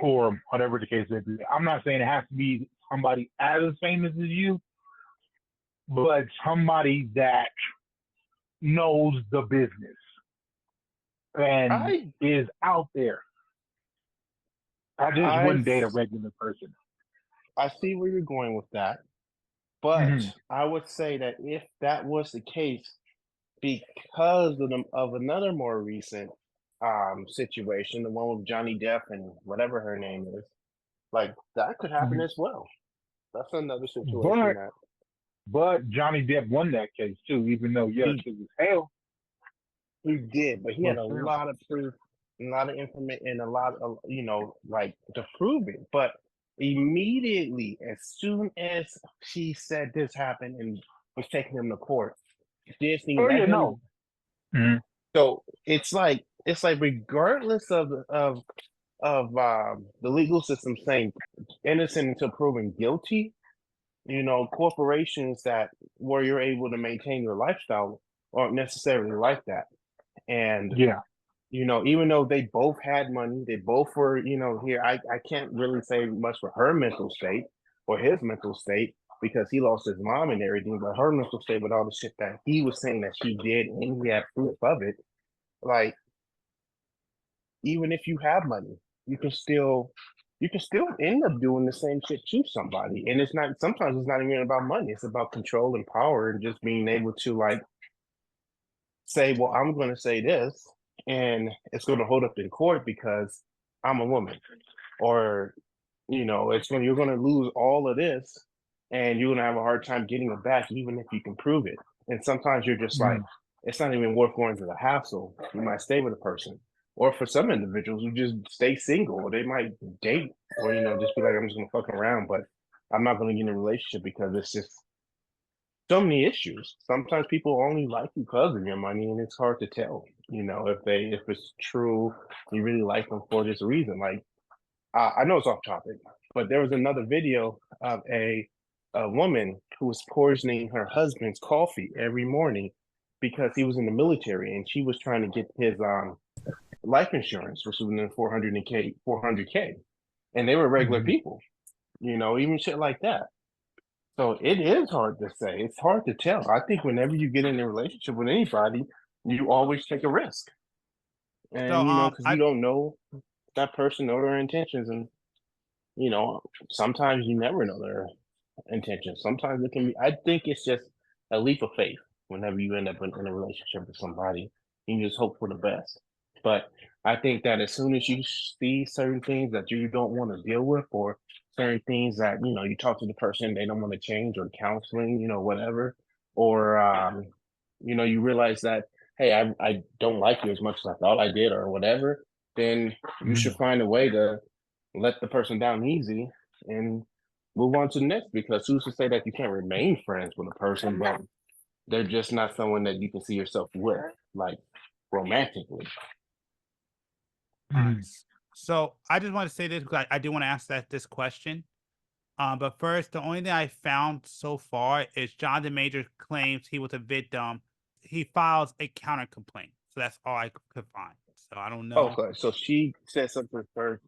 or whatever the case may be. I'm not saying it has to be somebody as famous as you, but somebody that knows the business and is out there. I just wouldn't date a regular person. I see where you're going with that. But I would say that if that was the case, because of another more recent situation, the one with Johnny Depp and whatever her name is, like that could happen as well. That's another situation. But Johnny Depp won that case too, even though it was hell. He did, but he had a lot of proof, a lot of information, and a lot of to prove it. But immediately, as soon as she said this happened and was taking him to court, Disney let him. So it's like regardless of the legal system saying innocent until proven guilty, corporations where you're able to maintain your lifestyle aren't necessarily like that. And Yeah. you know, even though they both had money, they both were, you know, here. I can't really say much for her mental state or his mental state because he lost his mom and everything, but her mental state with all the shit that he was saying that she did and he had proof of it. Like, even if you have money, you can still end up doing the same shit to somebody. And it's not sometimes it's not even about money. It's about control and power and just being able to like say, well, I'm gonna say this and it's gonna hold up in court because I'm a woman. Or, you know, you're gonna lose all of this and you're gonna have a hard time getting it back even if you can prove it. And sometimes you're just like, it's not even worth going through the hassle. You might stay with a person. Or for some individuals who just stay single, or they might date, or you know, just be like, I'm just gonna fuck around, but I'm not gonna get in a relationship because it's just so many issues. Sometimes people only like you because of your money, and it's hard to tell, you know, if it's true, you really like them for this reason. Like, I know it's off topic, but there was another video of a woman who was poisoning her husband's coffee every morning because he was in the military, and she was trying to get his life insurance, which was in 400K, and they were regular people, you know, even shit like that. So it is hard to say. It's hard to tell. I think whenever you get in a relationship with anybody, you always take a risk, and So, you know, because you don't know that person or their intentions, and you know, sometimes you never know their intentions. Sometimes it can be. I think it's just a leap of faith whenever you end up in a relationship with somebody. You just hope for the best. But I think that as soon as you see certain things that you don't want to deal with, or certain things that you know, you talk to the person, they don't want to change, or counseling, you know, whatever, or you know, you realize that hey, I don't like you as much as I thought I did, or whatever, then you should find a way to let the person down easy and move on to the next. Because who's to say that you can't remain friends with a person, but they're just not someone that you can see yourself with, like romantically. So I just want to say this because I do want to ask this question. But first, the only thing I found so far is Jonathan Majors claims he was a victim. He files a counter complaint. So that's all I could find. So I don't know. Okay, so she said something first.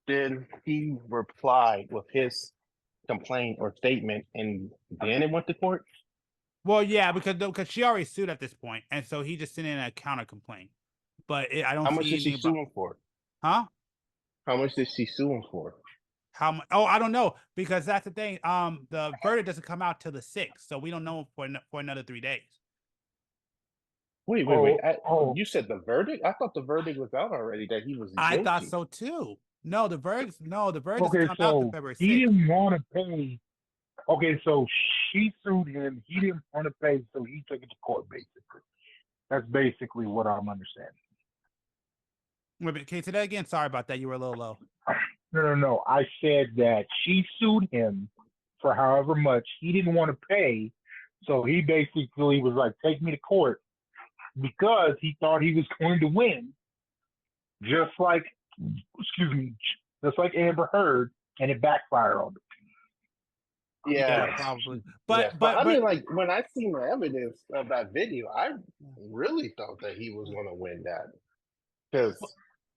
Then he replied with his complaint or statement, and then it went to court. Well, yeah, because she already sued at this point, and so he just sent in a counter complaint. But I don't. How much did she sue him for? Huh? How much did she sue him for? How much? Oh, I don't know, because that's the thing. The verdict doesn't come out till the 6th, so we don't know for another 3 days. Wait. You said the verdict? I thought the verdict was out already, that he was guilty. I thought so too. No, the verdict Okay, doesn't come out till February 6th. He didn't want to pay. Okay, so she sued him. He didn't want to pay, so he took it to court, basically. That's basically what I'm understanding. Wait a minute, can you say that again? Sorry about that. You were a little low. No. I said that she sued him for however much. He didn't want to pay, so he basically was like, take me to court, because he thought he was going to win, just like Amber Heard, and it backfired on him. Yeah, probably. But I mean, like, when I seen the evidence of that video, I really thought that he was going to win that.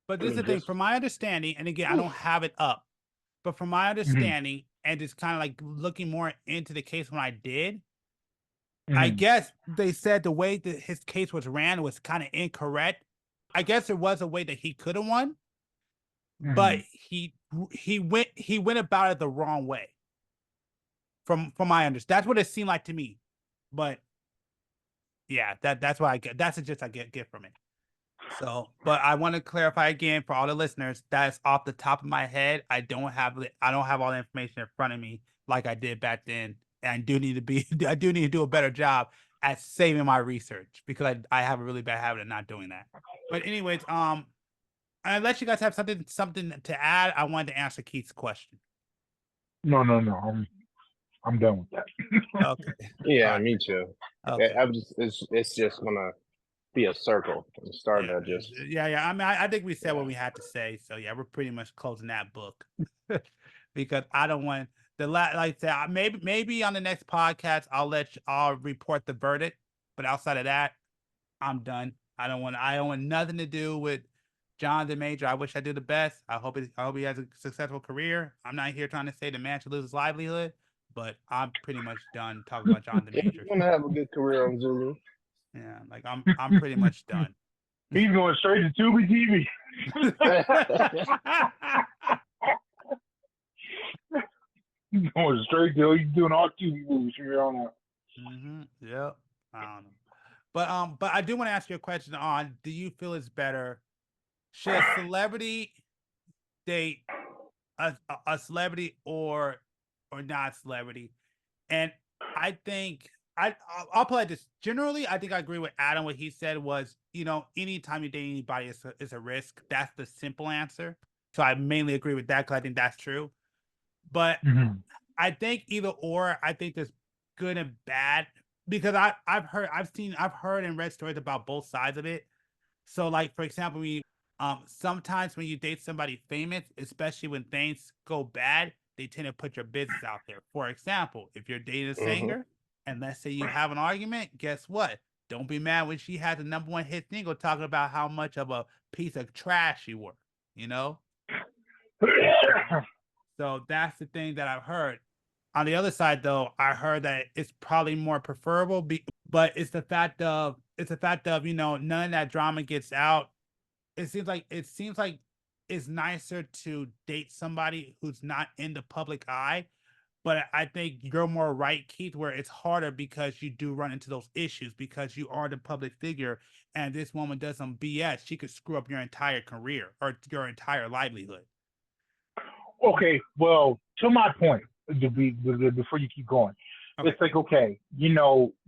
But this is the thing, from my understanding, and again, I don't have it up, but from my understanding, and just kind of like looking more into the case when I did, I guess they said the way that his case was ran was kind of incorrect. I guess there was a way that he could have won, but he went about it the wrong way. From my understanding, that's what it seemed like to me. But yeah, that's what I get. That's just I get from it. So, but I want to clarify again for all the listeners, that's off the top of my head. I don't have all the information in front of me like I did back then. And I do need to do a better job at saving my research, because I have a really bad habit of not doing that. But anyways, unless you guys have something to add, I wanted to answer Keith's question. No. I'm done with that. Okay. Yeah, me too. Okay. It's just gonna be a circle. It's starting to just. Yeah. I mean, I think we said what we had to say. So yeah, we're pretty much closing that book because I don't want like I said, maybe on the next podcast I'll report the verdict. But outside of that, I'm done. I don't want nothing to do with John the Major. I wish I do the best. I hope he has a successful career. I'm not here trying to say the man should lose his livelihood, but I'm pretty much done talking about John the Major. He's gonna have a good career on Zulu. Yeah, like I'm pretty much done. He's going straight to Tubi TV. He's going straight to, he's doing all Tubi movies from here on out. Yep. I don't know. But I do want to ask you a question on, do you feel it's better? Should a celebrity date a celebrity or not celebrity? And I think I'll play this. Generally, I think I agree with Adam. What he said was, anytime you date anybody, it's a risk. That's the simple answer. So I mainly agree with that because I think that's true. But I think either or. I think there's good and bad because I've heard and read stories about both sides of it. So, like, for example, sometimes when you date somebody famous, especially when things go bad, they tend to put your business out there. For example, if you're dating a singer and let's say you have an argument, guess what? Don't be mad when she has a #1 hit single talking about how much of a piece of trash you were, So that's the thing that I've heard. On the other side, though, I heard that it's probably more preferable, but it's the fact of none of that drama gets out. It seems like it's nicer to date somebody who's not in the public eye. But I think you're more right, Keith, where it's harder because you do run into those issues because you are the public figure and this woman does some BS. She could screw up your entire career or your entire livelihood. Okay, well, to my point, before you keep going, it's like, okay,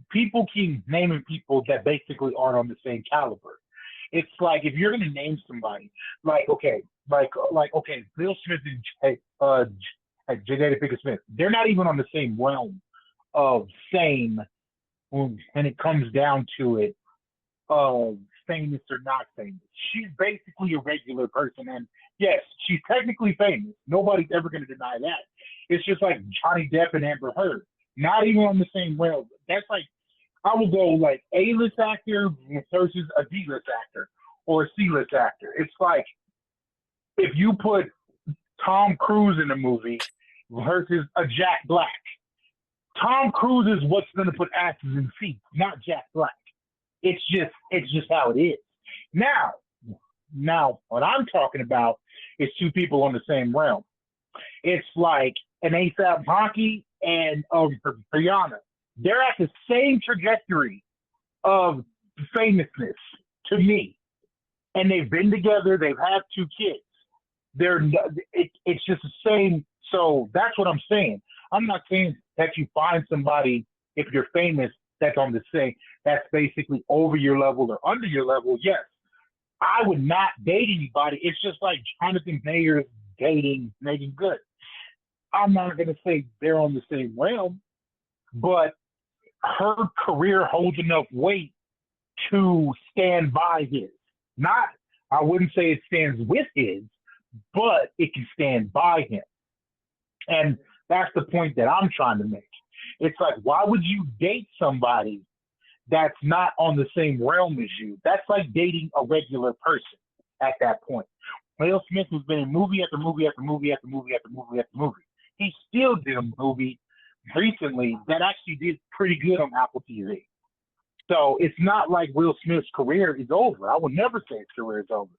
people keep naming people that basically aren't on the same caliber. It's like if you're gonna name somebody, okay, Will Smith and Jada Pinkett Smith, they're not even on the same realm of fame when it comes down to it, of famous or not famous. She's basically a regular person, and yes, she's technically famous. Nobody's ever gonna deny that. It's just like Johnny Depp and Amber Heard, not even on the same realm. That's like, I will go like A-list actor versus a D-list actor or a C-list actor. It's like if you put Tom Cruise in a movie versus a Jack Black. Tom Cruise is what's going to put asses in seats, not Jack Black. It's just how it is. Now, what I'm talking about is two people on the same realm. It's like an A$AP Rocky and Rihanna. They're at the same trajectory of famousness to me, and they've been together. They've had 2 kids. It's just the same. So that's what I'm saying. I'm not saying that you find somebody, if you're famous, that's on the same, that's basically over your level or under your level. Yes, I would not date anybody. It's just like Jonathan Mayer dating Megan Good. I'm not going to say they're on the same realm, but her career holds enough weight to stand by his. I wouldn't say it stands with his, but it can stand by him. And that's the point that I'm trying to make. It's like, why would you date somebody that's not on the same realm as you? That's like dating a regular person at that point. Will Smith has been in movie after movie after movie after movie after movie after movie. He still did a movie recently that actually did pretty good on Apple TV. So it's not like Will Smith's career is over. I would never say his career is over.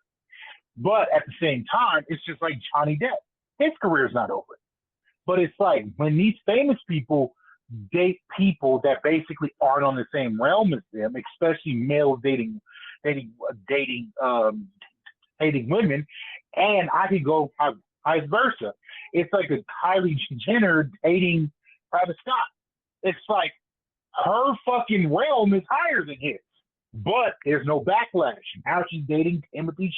But at the same time, it's just like Johnny Depp. His career is not over. But it's like when these famous people date people that basically aren't on the same realm as them, especially male dating women, and I could go vice versa. It's like a Kylie Jenner dating Travis Scott. It's like her fucking realm is higher than his, but there's no backlash. Now she's dating Timothy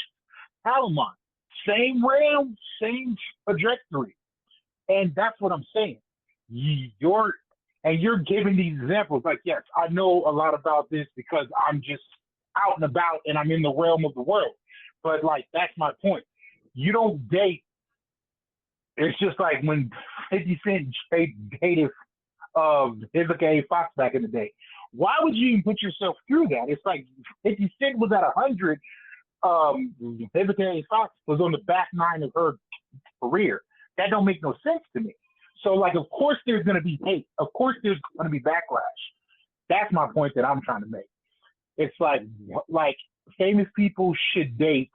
Chalamet. Same realm, same trajectory. And that's what I'm saying. You're giving these examples. Like, yes, I know a lot about this because I'm just out and about and I'm in the realm of the world. But like, that's my point. You don't date. It's just like when 50 Cent dated Vivica A. Fox back in the day, Why would you even put yourself through that? It's like 50 Cent was at 100. Vivica Fox was on the back nine of her career. That don't make no sense to me. So, like, of course there's going to be hate. Of course there's going to be backlash. That's my point that I'm trying to make. It's like famous people should date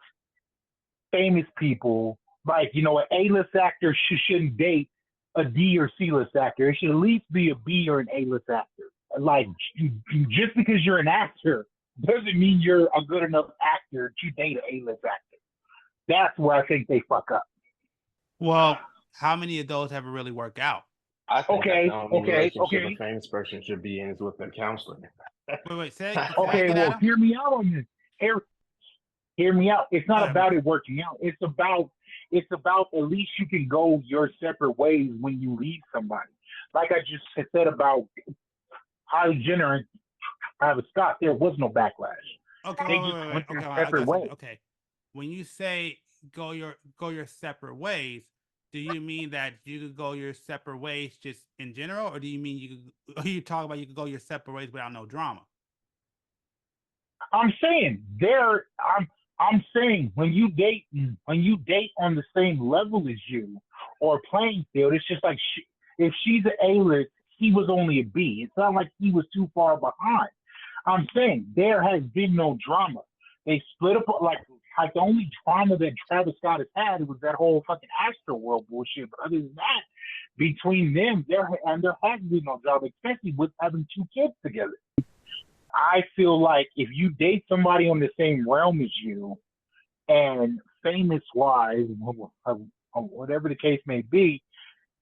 famous people. Like, you know, an A-list actor shouldn't date a D or C-list actor. It should at least be a B or an A-list actor. Like, just because you're an actor doesn't mean you're a good enough actor to date an A-list actor. That's where I think they fuck up. Well, how many of those ever really work out? I think that the only relationship okay. a famous person should be in is with their counselor. Wait, say okay, well, hear me out on this. Hear me out. It's not about it working out. It's about at least you can go your separate ways when you leave somebody. Like I just said about Kylie Jenner and Travis Scott, there was no backlash. Okay, they just went their separate ways. Okay, when you say go your separate ways, do you mean that you could go your separate ways just in general, or do you mean you talk about you could go your separate ways without no drama? I'm saying I'm saying when you date on the same level as you or playing field, it's just like if she's an A-list, he was only a B. It's not like he was too far behind. I'm saying there has been no drama. They split up like the only drama that Travis Scott has had was that whole fucking Astroworld bullshit. But other than that, between them, there has been no drama, especially with having two kids together. I feel like if you date somebody on the same realm as you, and famous-wise, whatever the case may be,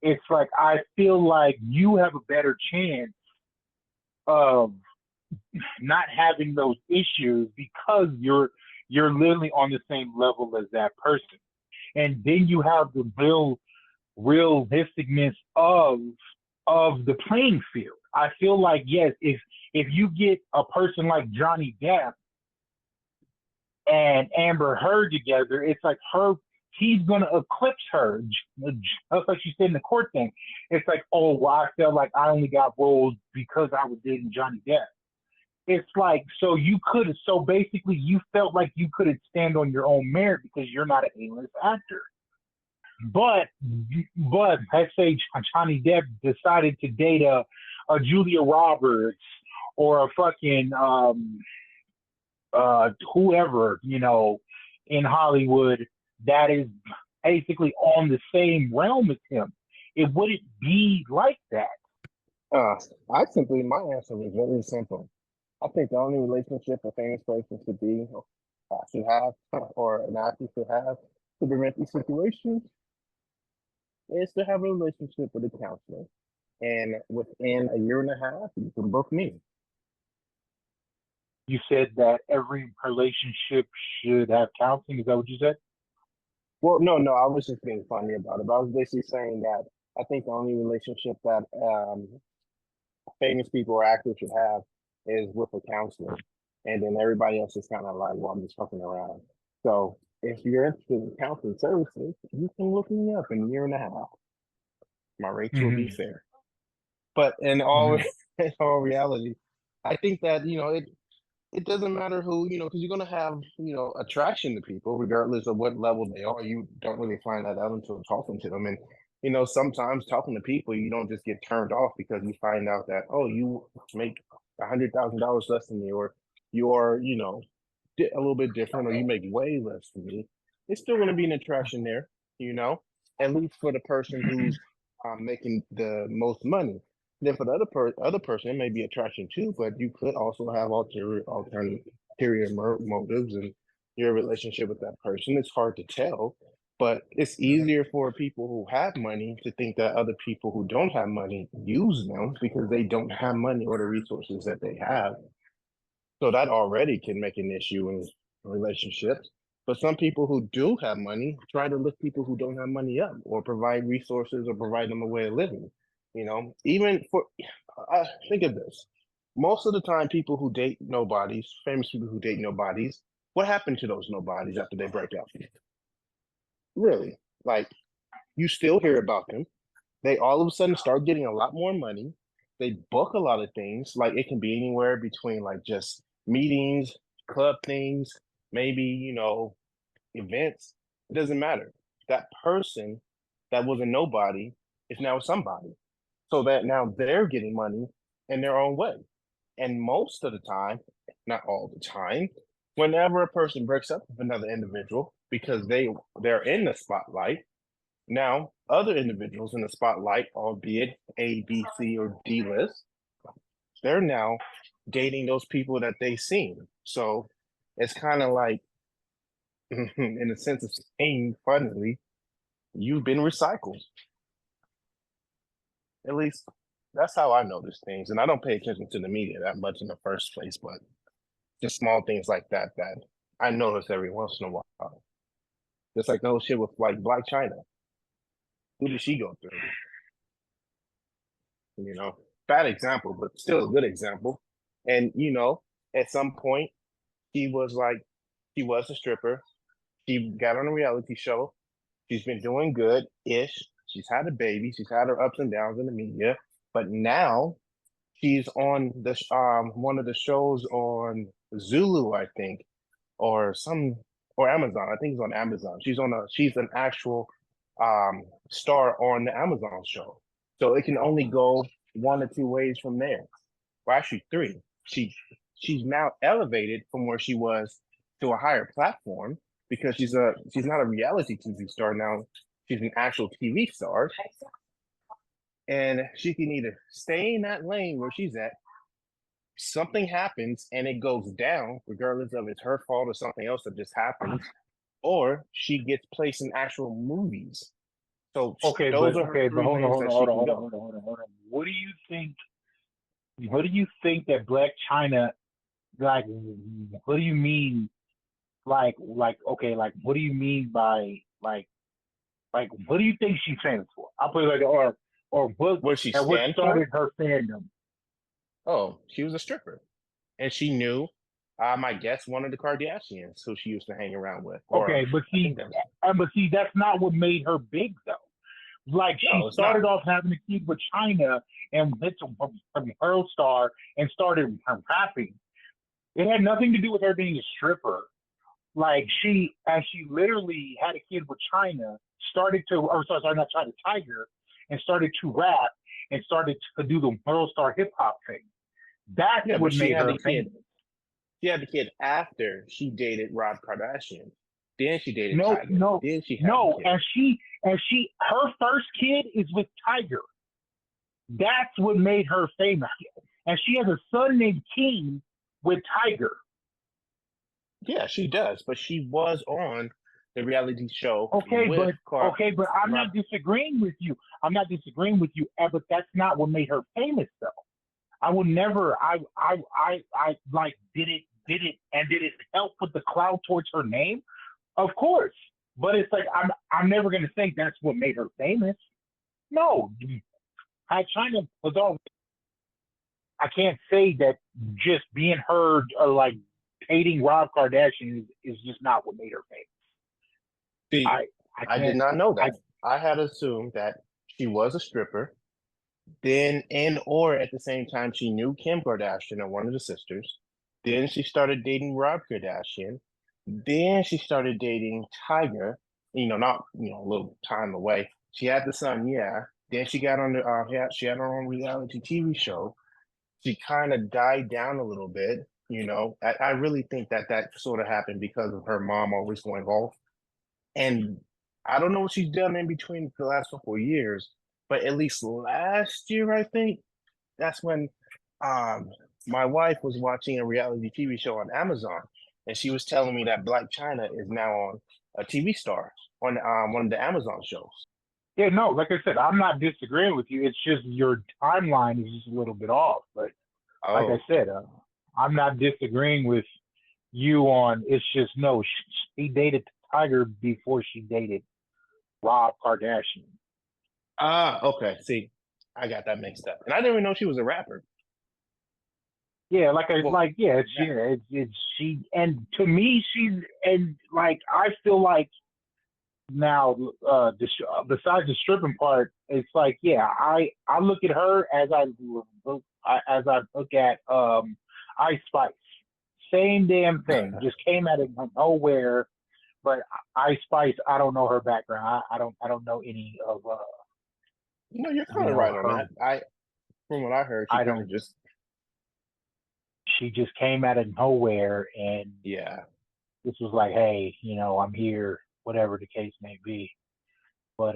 it's like I feel like you have a better chance of not having those issues because you're literally on the same level as that person. And then you have the realisticness of the playing field. I feel like, yes, if you get a person like Johnny Depp and Amber Heard together, it's like he's going to eclipse her. Just like she said in the court thing. It's like, oh, well, I felt like I only got roles because I was dating Johnny Depp. It's like, so basically you felt like you couldn't stand on your own merit because you're not an A-list actor. But let's say Johnny Depp decided to date a Julia Roberts or a fucking whoever, you know, in Hollywood that is basically on the same realm as him. It wouldn't be like that. My answer is very simple. I think the only relationship a famous person should have, or an actor should have to prevent these situations is to have a relationship with a counselor. And within a year and a half, you can book me. You said that every relationship should have counseling. Is that what you said? Well, no, I was just being funny about it. But I was basically saying that I think the only relationship that famous people or actors should have is with a counselor. And then everybody else is kind of like, well, I'm just fucking around. So if you're interested in counseling services, you can look me up in a year and a half. My rates will be fair. But in all reality, I think that, you know, it doesn't matter who, you know, because you're going to have, you know, attraction to people regardless of what level they are. You don't really find that out until talking to them. And, you know, sometimes talking to people, you don't just get turned off because you find out that, oh, you make $100,000 less than me, or you are, you know, a little bit different, or you make way less than me. It's still going to be an attraction there, you know, at least for the person who's making the most money. Then for the other person, it may be attraction too, but you could also have ulterior motives in your relationship with that person. It's hard to tell, but it's easier for people who have money to think that other people who don't have money use them because they don't have money or the resources that they have. So that already can make an issue in relationships. But some people who do have money try to lift people who don't have money up, or provide resources, or provide them a way of living. You know, even for, think of this. Most of the time, people who date nobodies, famous people who date nobodies, what happened to those nobodies after they break up? Really? Like, you still hear about them. They all of a sudden start getting a lot more money. they book a lot of things. Like it can be anywhere between like just meetings, club things, maybe, you know, events. It doesn't matter. That person that was a nobody is now somebody. So that now they're getting money in their own way. And most of the time, not all the time, whenever a person breaks up with another individual because they're in the spotlight, now other individuals in the spotlight, albeit A, B, C, or D list, they're now dating those people that they've seen. So it's kind of like, in a sense of saying funnily, you've been recycled. At least that's how I notice things. And I don't pay attention to the media that much in the first place, but just small things like that that I notice every once in a while. Just like the whole shit with like Black China. Who did she go through? You know, bad example, but still a good example. And you know, at some point, she was a stripper. She got on a reality show. She's been doing good-ish. She's had a baby. She's had her ups and downs in the media. But now she's on the one of the shows on Zulu, I think, or Amazon. I think it's on Amazon. She's an actual star on the Amazon show. So it can only go one or two ways from there. Well, actually three. She's now elevated from where she was to a higher platform because she's not a reality TV star now. She's an actual TV star. And she can either stay in that lane where she's at, something happens and it goes down, regardless of it's her fault or something else that just happened, or she gets placed in actual movies. So but hold on. What do you think? What do you think that Black China, like? What do you mean? Like what do you mean by like what do you think she's famous for? I'll put it like or what she what started her fandom? Oh, she was a stripper, and she knew, I guess, one of the Kardashians who she used to hang around with. But see, that's not what made her big though. Like she started off having a kid with China and hit a Pearl star and started rapping. It had nothing to do with her being a stripper. Like she literally had a kid with Tiger, and started to rap and started to do the world star hip hop thing. That's what made her famous. She had the kid after she dated Rob Kardashian. Then she dated Tiger. Then she had her first kid is with Tiger. That's what made her famous. And she has a son named King with Tiger. Yeah, she does, but she was on the reality show. But I'm not disagreeing with you. But that's not what made her famous, though. I would never. Did it help with the clout towards her name? Of course, but it's like I'm never gonna think that's what made her famous. No, China was all. I can't say that just being her like hating Rob Kardashian is just not what made her famous. See, I did not know that. I had assumed that she was a stripper. Then, or at the same time, she knew Kim Kardashian or one of the sisters. Then she started dating Rob Kardashian. Then she started dating Tiger. Not a little time away. She had the son, yeah. Then she got on she had her own reality TV show. She kind of died down a little bit. I really think that sort of happened because of her mom always going off. And I don't know what she's done in between the last couple of years, but at least last year, I think, that's when my wife was watching a reality TV show on Amazon, and she was telling me that Black China is now on a TV star on one of the Amazon shows. Yeah, no, like I said, I'm not disagreeing with you. It's just your timeline is just a little bit off. But like I said, I'm not disagreeing with you on. It's just no. She dated Tiger before she dated Rob Kardashian. Okay. See, I got that mixed up, and I didn't even know she was a rapper. Yeah, it's she, and to me, I feel like Now, besides the stripping part, it's like, yeah, I look at her as I look at Ice Spice. Same damn thing. Just came out of nowhere. But Ice Spice, I don't know her background. I don't know any of No, you're kind of right on that. From what I heard, she just came out of nowhere, and yeah, this was like, hey, I'm here, whatever the case may be. But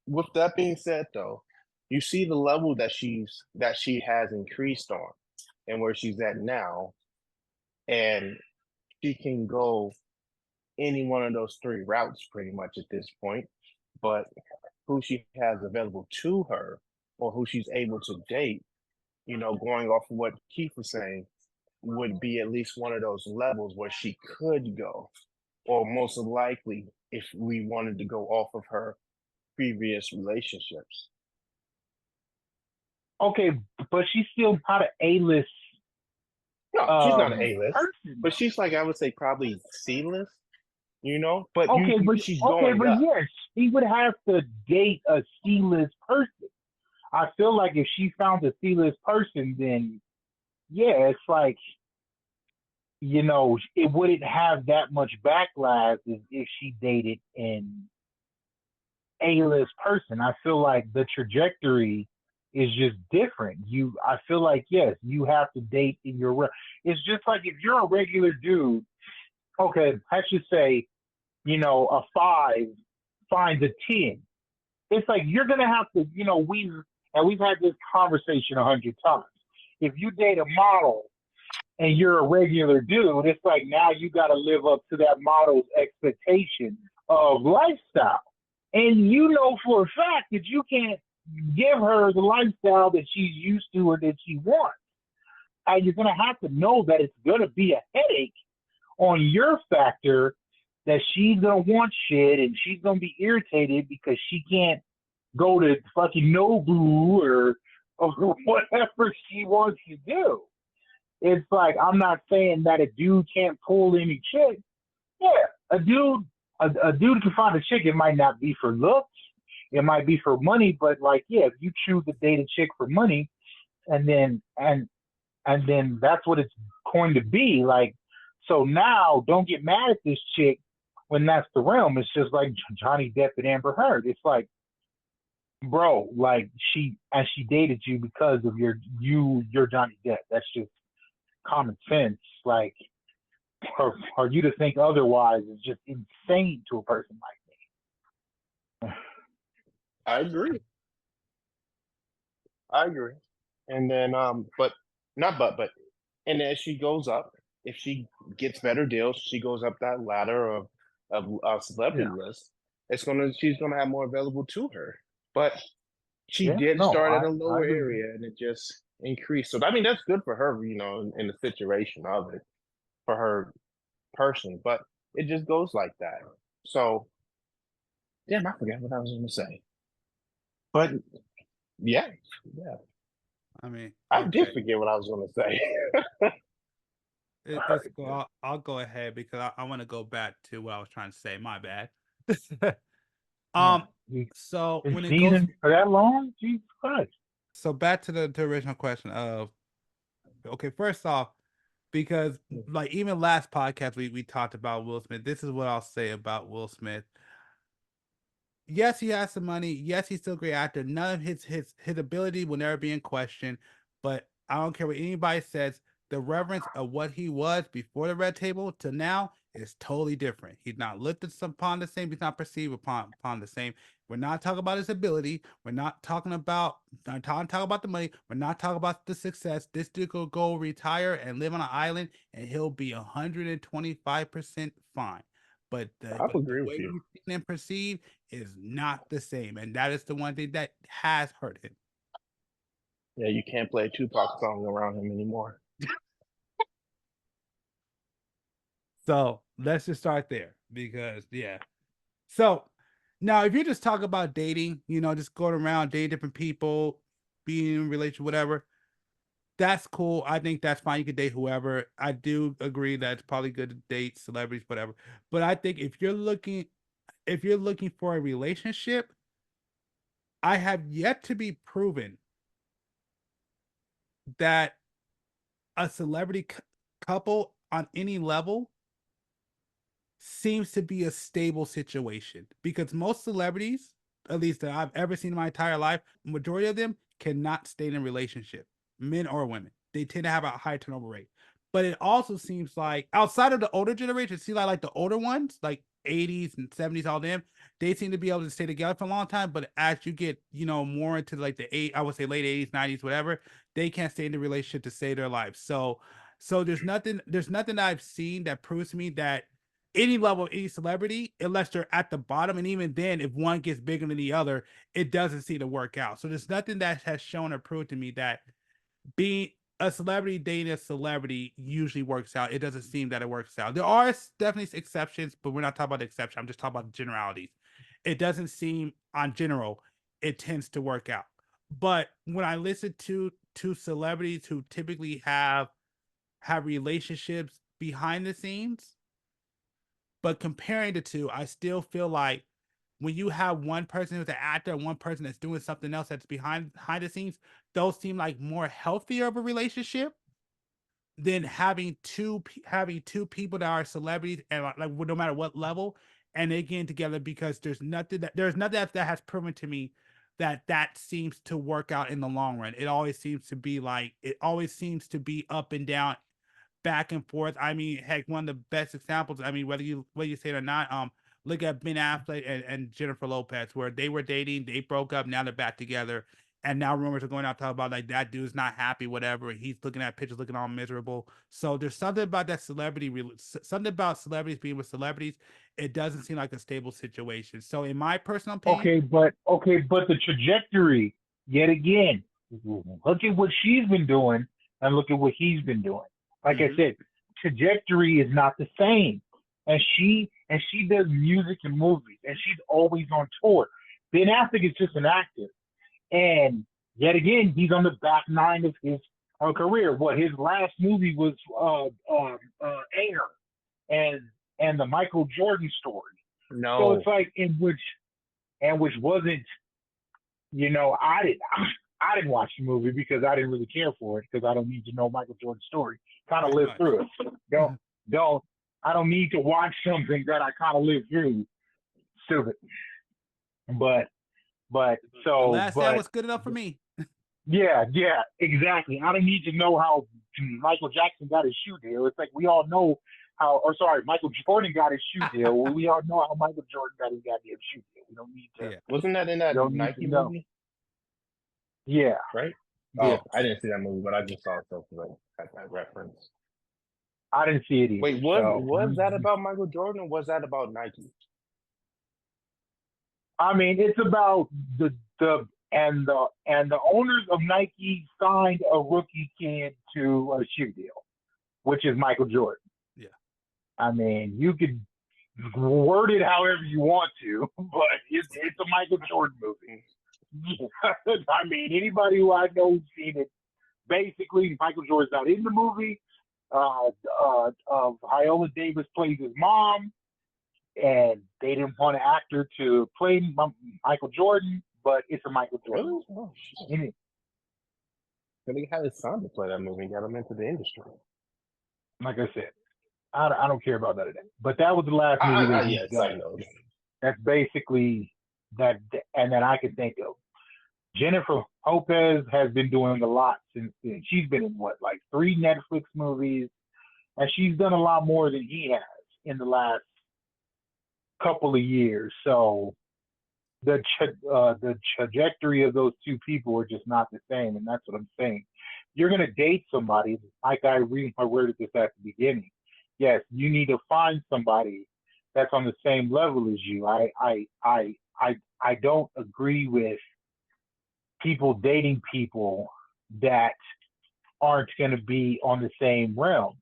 with that being said, though, you see the level that she has increased on, and where she's at now, and she can go any one of those three routes pretty much at this point. But who she has available to her, or who she's able to date, going off of what Keith was saying, would be at least one of those levels where she could go, or most likely, if we wanted to go off of her previous relationships. Okay, but she's still not an A-list. No, she's not an A-list, but she's like, I would say probably C-list. But she's going up. Yes, she would have to date a C-list person. I feel like if she found a C-list person, then yeah, it's like, it wouldn't have that much backlash as if she dated an A-list person. I feel like the trajectory is just different. I feel like, yes, you have to date in your. It's just like if you're a regular dude. Okay, I should say, a 5 finds a 10. It's like you're gonna have to, we've had this conversation 100 times. If you date a model and you're a regular dude, it's like now you got to live up to that model's expectation of lifestyle, and for a fact that you can't give her the lifestyle that she's used to or that she wants. And you're gonna have to know that it's gonna be a headache on your factor, that she's gonna want shit and she's gonna be irritated because she can't go to fucking Nobu or whatever she wants to do. It's like, I'm not saying that a dude can't pull any chick. Yeah, a dude can find a chick. It might not be for looks, it might be for money, but like, yeah, if you choose to date a chick for money, and then that's what it's going to be like. So now, don't get mad at this chick when that's the realm. It's just like Johnny Depp and Amber Heard. It's like, bro, like she dated you because of you're Johnny Depp. That's just common sense. Like, for you to think otherwise is just insane to a person like me. I agree. And then, and as she goes up, if she gets better deals, she goes up that ladder of celebrity list. She's gonna have more available to her. But she did start at a lower area, and it just increased. So I mean, that's good for her, in the situation of it, for her personally. But it just goes like that. So, damn, I forgot what I was gonna say. But yeah. I mean, I did forget what I was gonna say. I'll go ahead because I want to go back to what I was trying to say. My bad. So when it goes for that long, Jesus Christ. So back to the original question of, okay, first off, because like even last podcast we talked about Will Smith. This is what I'll say about Will Smith. Yes, he has some money. Yes, he's still a great actor. None of his ability will never be in question. But I don't care what anybody says. The reverence of what he was before the red table to now is totally different. He's not looked upon the same. He's not perceived upon the same. We're not talking about his ability. We're not talking about the money. We're not talking about the success. This dude will go retire and live on an island, and he'll be 125% fine. But the way he's seen and perceived is not the same, and that is the one thing that has hurt him. Yeah, you can't play a Tupac song around him anymore. So let's just start there because So now if you just talk about dating, just going around dating different people, being in a relationship, whatever, that's cool. I think that's fine. You can date whoever. I do agree that it's probably good to date celebrities, whatever. But I think if you're looking if you're looking for a relationship, I have yet to be proven that a celebrity couple on any level seems to be a stable situation, because most celebrities, at least that I've ever seen in my entire life, majority of them cannot stay in a relationship, men or women. They tend to have a high turnover rate. But it also seems like outside of the older generation, it seems like the older ones, like 80s and 70s, all them, they seem to be able to stay together for a long time. But as you get, more into like I would say late 80s, 90s, whatever, they can't stay in the relationship to save their lives. So there's nothing that I've seen that proves to me that any level of any celebrity, unless they're at the bottom, and even then, if one gets bigger than the other, it doesn't seem to work out. So there's nothing that has shown or proved to me that being a celebrity dating a celebrity usually works out. It doesn't seem that it works out. There are definitely exceptions, but we're not talking about the exception. I'm just talking about the generalities. It doesn't seem, on general, it tends to work out. But when I listen to celebrities who typically have relationships behind the scenes, but comparing the two, I still feel like when you have one person who's an actor and one person that's doing something else that's behind the scenes, those seem like more healthier of a relationship than having two people that are celebrities and like no matter what level, and they getting together, because there's nothing that has proven to me that seems to work out in the long run. It always seems to be up and down, back and forth. I mean, heck, one of the best examples, I mean, whether you say it or not, look at Ben Affleck and Jennifer Lopez, where they were dating, they broke up, now they're back together, and now rumors are going out talking about like that dude's not happy, whatever. He's looking at pictures, looking all miserable. So there's something about that something about celebrities being with celebrities. It doesn't seem like a stable situation. So in my personal opinion, but the trajectory, yet again, look at what she's been doing and look at what he's been doing. Like I said, trajectory is not the same. And she does music and movies, and she's always on tour. Ben Affleck is just an actor, and yet again, he's on the back nine of his career. What his last movie was, Air, and the Michael Jordan story. No, so it's like which wasn't, I didn't watch the movie because I didn't really care for it, because I don't need to know Michael Jordan's story. Kind of live through it. I don't need to watch something that I kind of live through. Stupid. But the last that was good enough for me. Yeah, exactly. I don't need to know how Michael Jackson got his shoe deal. It's like we all know Michael Jordan got his shoe deal. We all know how Michael Jordan got his goddamn shoe deal. We don't need to. Yeah. Wasn't that in that Nike movie? Yeah. Right? Yeah. Oh, I didn't see that movie, but I just saw something like that reference. I didn't see it either. Wait, was that about Michael Jordan, or was that about Nike? I mean, it's about the owners of Nike signed a rookie kid to a shoe deal, which is Michael Jordan. Yeah. I mean, you could word it however you want to, but it's a Michael Jordan movie. I mean, anybody who I know who's seen it, basically, Michael Jordan's not in the movie. Viola Davis plays his mom, and they didn't want an actor to play Michael Jordan, but it's a Michael Jordan. Really? Oh, shit. So they had his son to play that movie and got him into the industry. Like I said, I don't care about that today. But that was the last movie yes, I know. That's basically that, and that I can think of. Jennifer Lopez has been doing a lot since then. She's been in 3 Netflix movies, and she's done a lot more than he has in the last couple of years. So the trajectory of those two people are just not the same, and that's what I'm saying. You're gonna date somebody, like I worded this at the beginning. Yes, you need to find somebody that's on the same level as you. I don't agree with people dating people that aren't going to be on the same realm.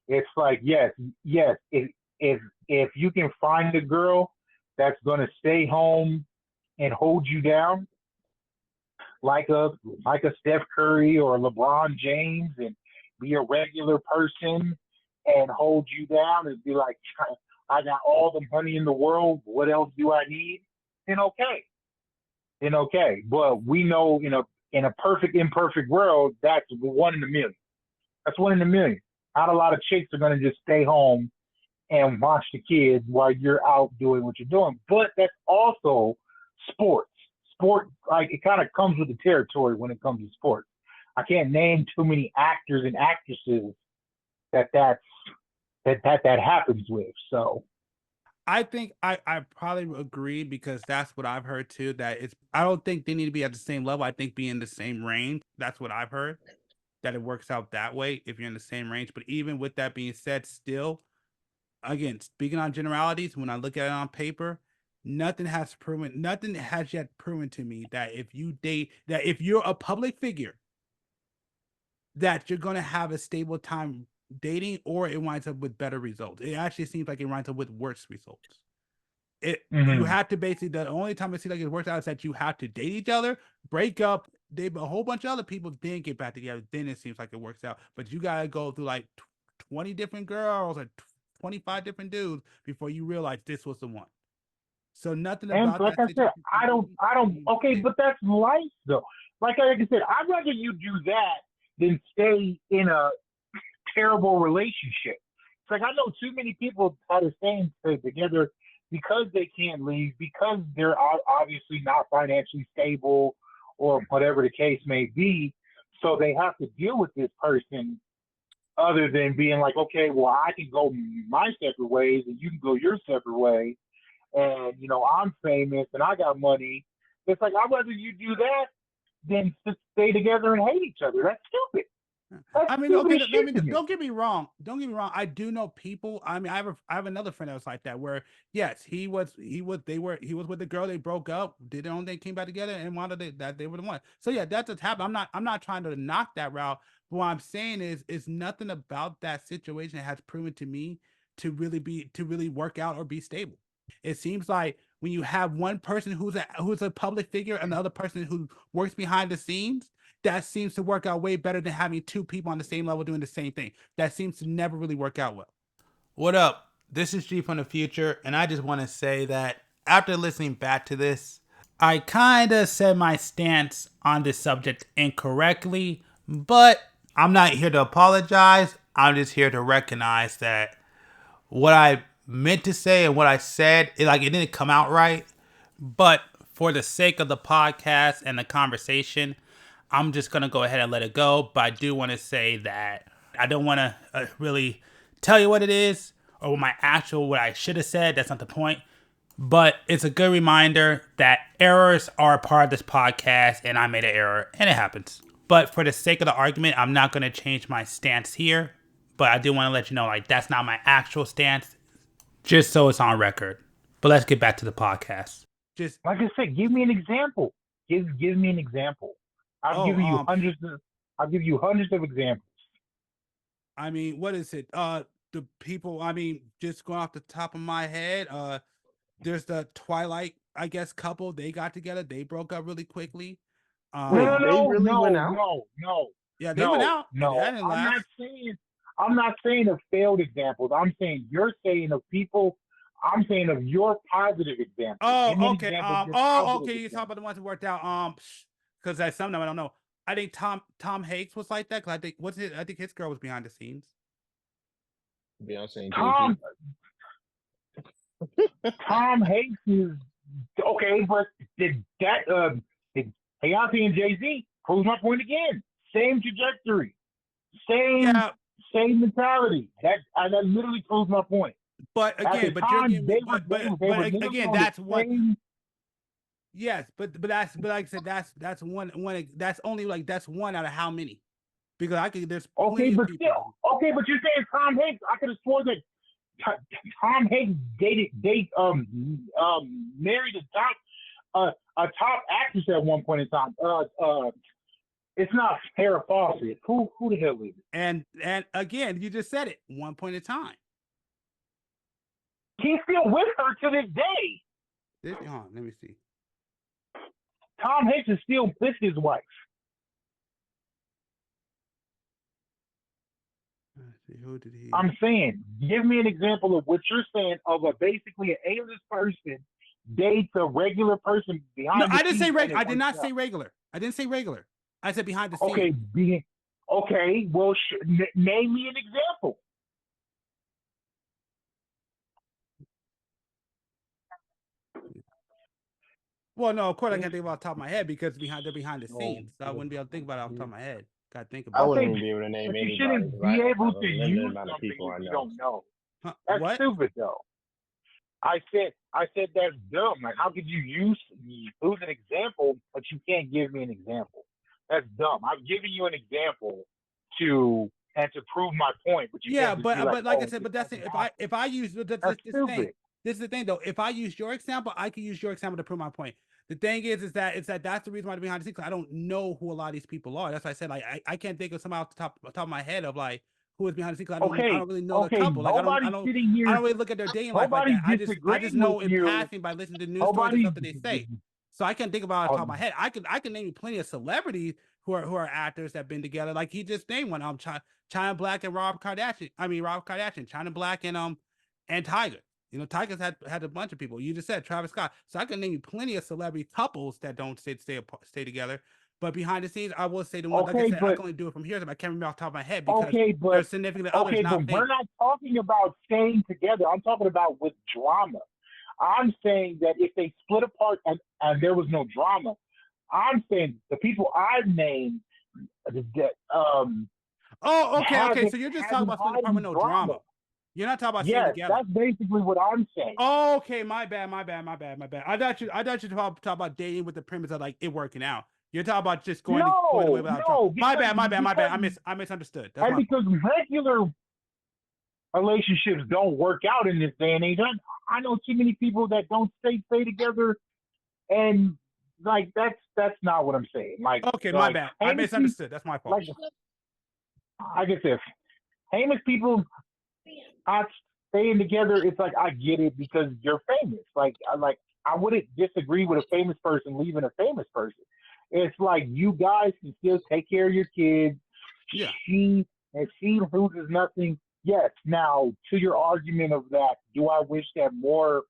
It's like, yes, if you can find a girl that's going to stay home and hold you down, like a Steph Curry or LeBron James, and be a regular person and hold you down and be like, I got all the money in the world. What else do I need? Then okay. But we know in a perfect, imperfect world, that's 1 in a million. That's 1 in a million. Not a lot of chicks are going to just stay home and watch the kids while you're out doing what you're doing. But that's also sports. Sport, like, it kind of comes with the territory when it comes to sports. I can't name too many actors and actresses that happens with. So I think I probably agree, because that's what I've heard too. That I don't think they need to be at the same level. I think be in the same range. That's what I've heard. That it works out that way if you're in the same range. But even with that being said, still, again, speaking on generalities, when I look at it on paper, nothing has yet proven to me that if you're a public figure, that you're gonna have a stable time dating, or it winds up with better results. It actually seems like it winds up with worse results. You have to basically, the only time it seems like it works out is that you have to date each other, break up, date a whole bunch of other people, then get back together. Then it seems like it works out. But you gotta go through like 20 different girls or 25 different dudes before you realize this was the one. So nothing and about like that. I said, I don't. Okay, but that's life though. Like I said, I'd rather you do that than stay in a terrible relationship. It's like I know too many people that are staying together because they can't leave, because they're obviously not financially stable or whatever the case may be. So they have to deal with this person, other than being like, okay, well, I can go my separate ways and you can go your separate way. And, I'm famous and I got money. It's like, I'd rather you do that than to stay together and hate each other. That's stupid. I mean, okay, don't get me wrong. I do know people. I mean, I have another friend that was like that, where yes, he was with the girl, they broke up, did their own thing, came back together, and wanted that they were the one. So yeah, that's what's happened. I'm not trying to knock that route. But what I'm saying is nothing about that situation has proven to me to really work out or be stable. It seems like when you have one person who's a public figure and the other person who works behind the scenes, that seems to work out way better than having two people on the same level doing the same thing. That seems to never really work out well. What up? This is G from the future, and I just want to say that after listening back to this, I kind of said my stance on this subject incorrectly, but I'm not here to apologize. I'm just here to recognize that what I meant to say and what I said, it didn't come out right. But for the sake of the podcast and the conversation, I'm just going to go ahead and let it go. But I do want to say that I don't want to really tell you what it is or what I should have said. That's not the point. But it's a good reminder that errors are a part of this podcast, and I made an error, and it happens. But for the sake of the argument, I'm not going to change my stance here. But I do want to let you know, that's not my actual stance, just so it's on record. But let's get back to the podcast. Just like I said, give me an example. Give me an example. I've given you hundreds of examples. I mean, what is it? The people, just going off the top of my head, there's the Twilight, I guess, couple. They got together. They broke up really quickly. Went out? No. Yeah, they went out. No, I'm not saying of failed examples. I'm saying you're saying of people. I'm saying of your positive examples. Oh, okay. Okay. You talk about the ones that worked out. Because that's something I don't know. I think Tom Hanks was like that. Cause I think his girl was behind the scenes. Beyonce. Tom Hanks is okay, but did Beyonce and Jay-Z proves my point again? Same trajectory, same mentality. That literally proves my point. But again, that's one. Yes, but like I said, that's one. That's only that's one out of how many? Because there's okay, but still, okay, but you're saying Tom Hanks. I could have sworn that Tom Hanks married a top actress at one point in time. It's not Farrah Fawcett. Who the hell is it? And again, you just said it. One point in time. He's still with her to this day. Let me see. Tom Hanks is still with his wife. Who did he? I'm saying, give me an example of what you're saying of a basically an A-list person dates a regular person behind. No, the I didn't say scenes regular. and I it did not works say out. regular. I didn't say regular. I said behind the scenes. Okay, okay. Well, name me an example. Well, no, of course I can't think about off the top of my head because they're behind the No, scenes. So I wouldn't be able to think about it off the top of my head. Got to think I about it. wouldn't Okay, even be able to name but you anybody. shouldn't be I able have a to limited use amount of something people I if you know. don't know. Huh, That's what? stupid, though. I said that's dumb. Like, how could you use an example, but you can't give me an example? That's dumb. I'm giving you an example to prove my point, but you Yeah, can't just be like, but like I oh, said, this but that's doesn't it. happen. If I use That's stupid. this is the thing though. If I use your example, I can use your example to prove my point. The thing is that that's the reason why they're behind the scenes. I don't know who a lot of these people are. That's why I said like I can't think of somebody off the top of my head of like who is behind the scenes. I don't really know the couple. Like Nobody's sitting here. I don't really look at their dating life like Nobody's that. I just disagreeing with know in you. passing by listening to news stories and Nobody. stuff that they say. So I can't think about it off the top of my head. I can name you plenty of celebrities who are actors that have been together. Like he just named one. China Black and Rob Kardashian. China Black and Tiger. You know, Tiger's had a bunch of people. You just said Travis Scott. So I can name you plenty of celebrity couples that don't stay together. But behind the scenes, I will say the one, like I said, I can only do it from here, so I can't remember off the top of my head because there's significant others not but we're not talking about staying together. I'm talking about with drama. I'm saying that if they split apart and there was no drama, I'm saying the people I've named that okay. So you're just talking about splitting apart with no drama. You're not talking about staying together. That's basically what I'm saying. Okay, my bad. I thought you talk about dating with the premise of like it working out. You're talking about just going away without drama. My bad. I misunderstood. That's because regular relationships don't work out in this day and age. I know too many people that don't stay together, and like that's not what I'm saying. Like, okay, my bad. I misunderstood. That's my fault. Like I said, famous people not staying together. It's like I get it because you're famous. Like I wouldn't disagree with a famous person leaving a famous person. It's like you guys can still take care of your kids. Yeah. She loses nothing. Yes. Now, to your argument of that, do I wish that more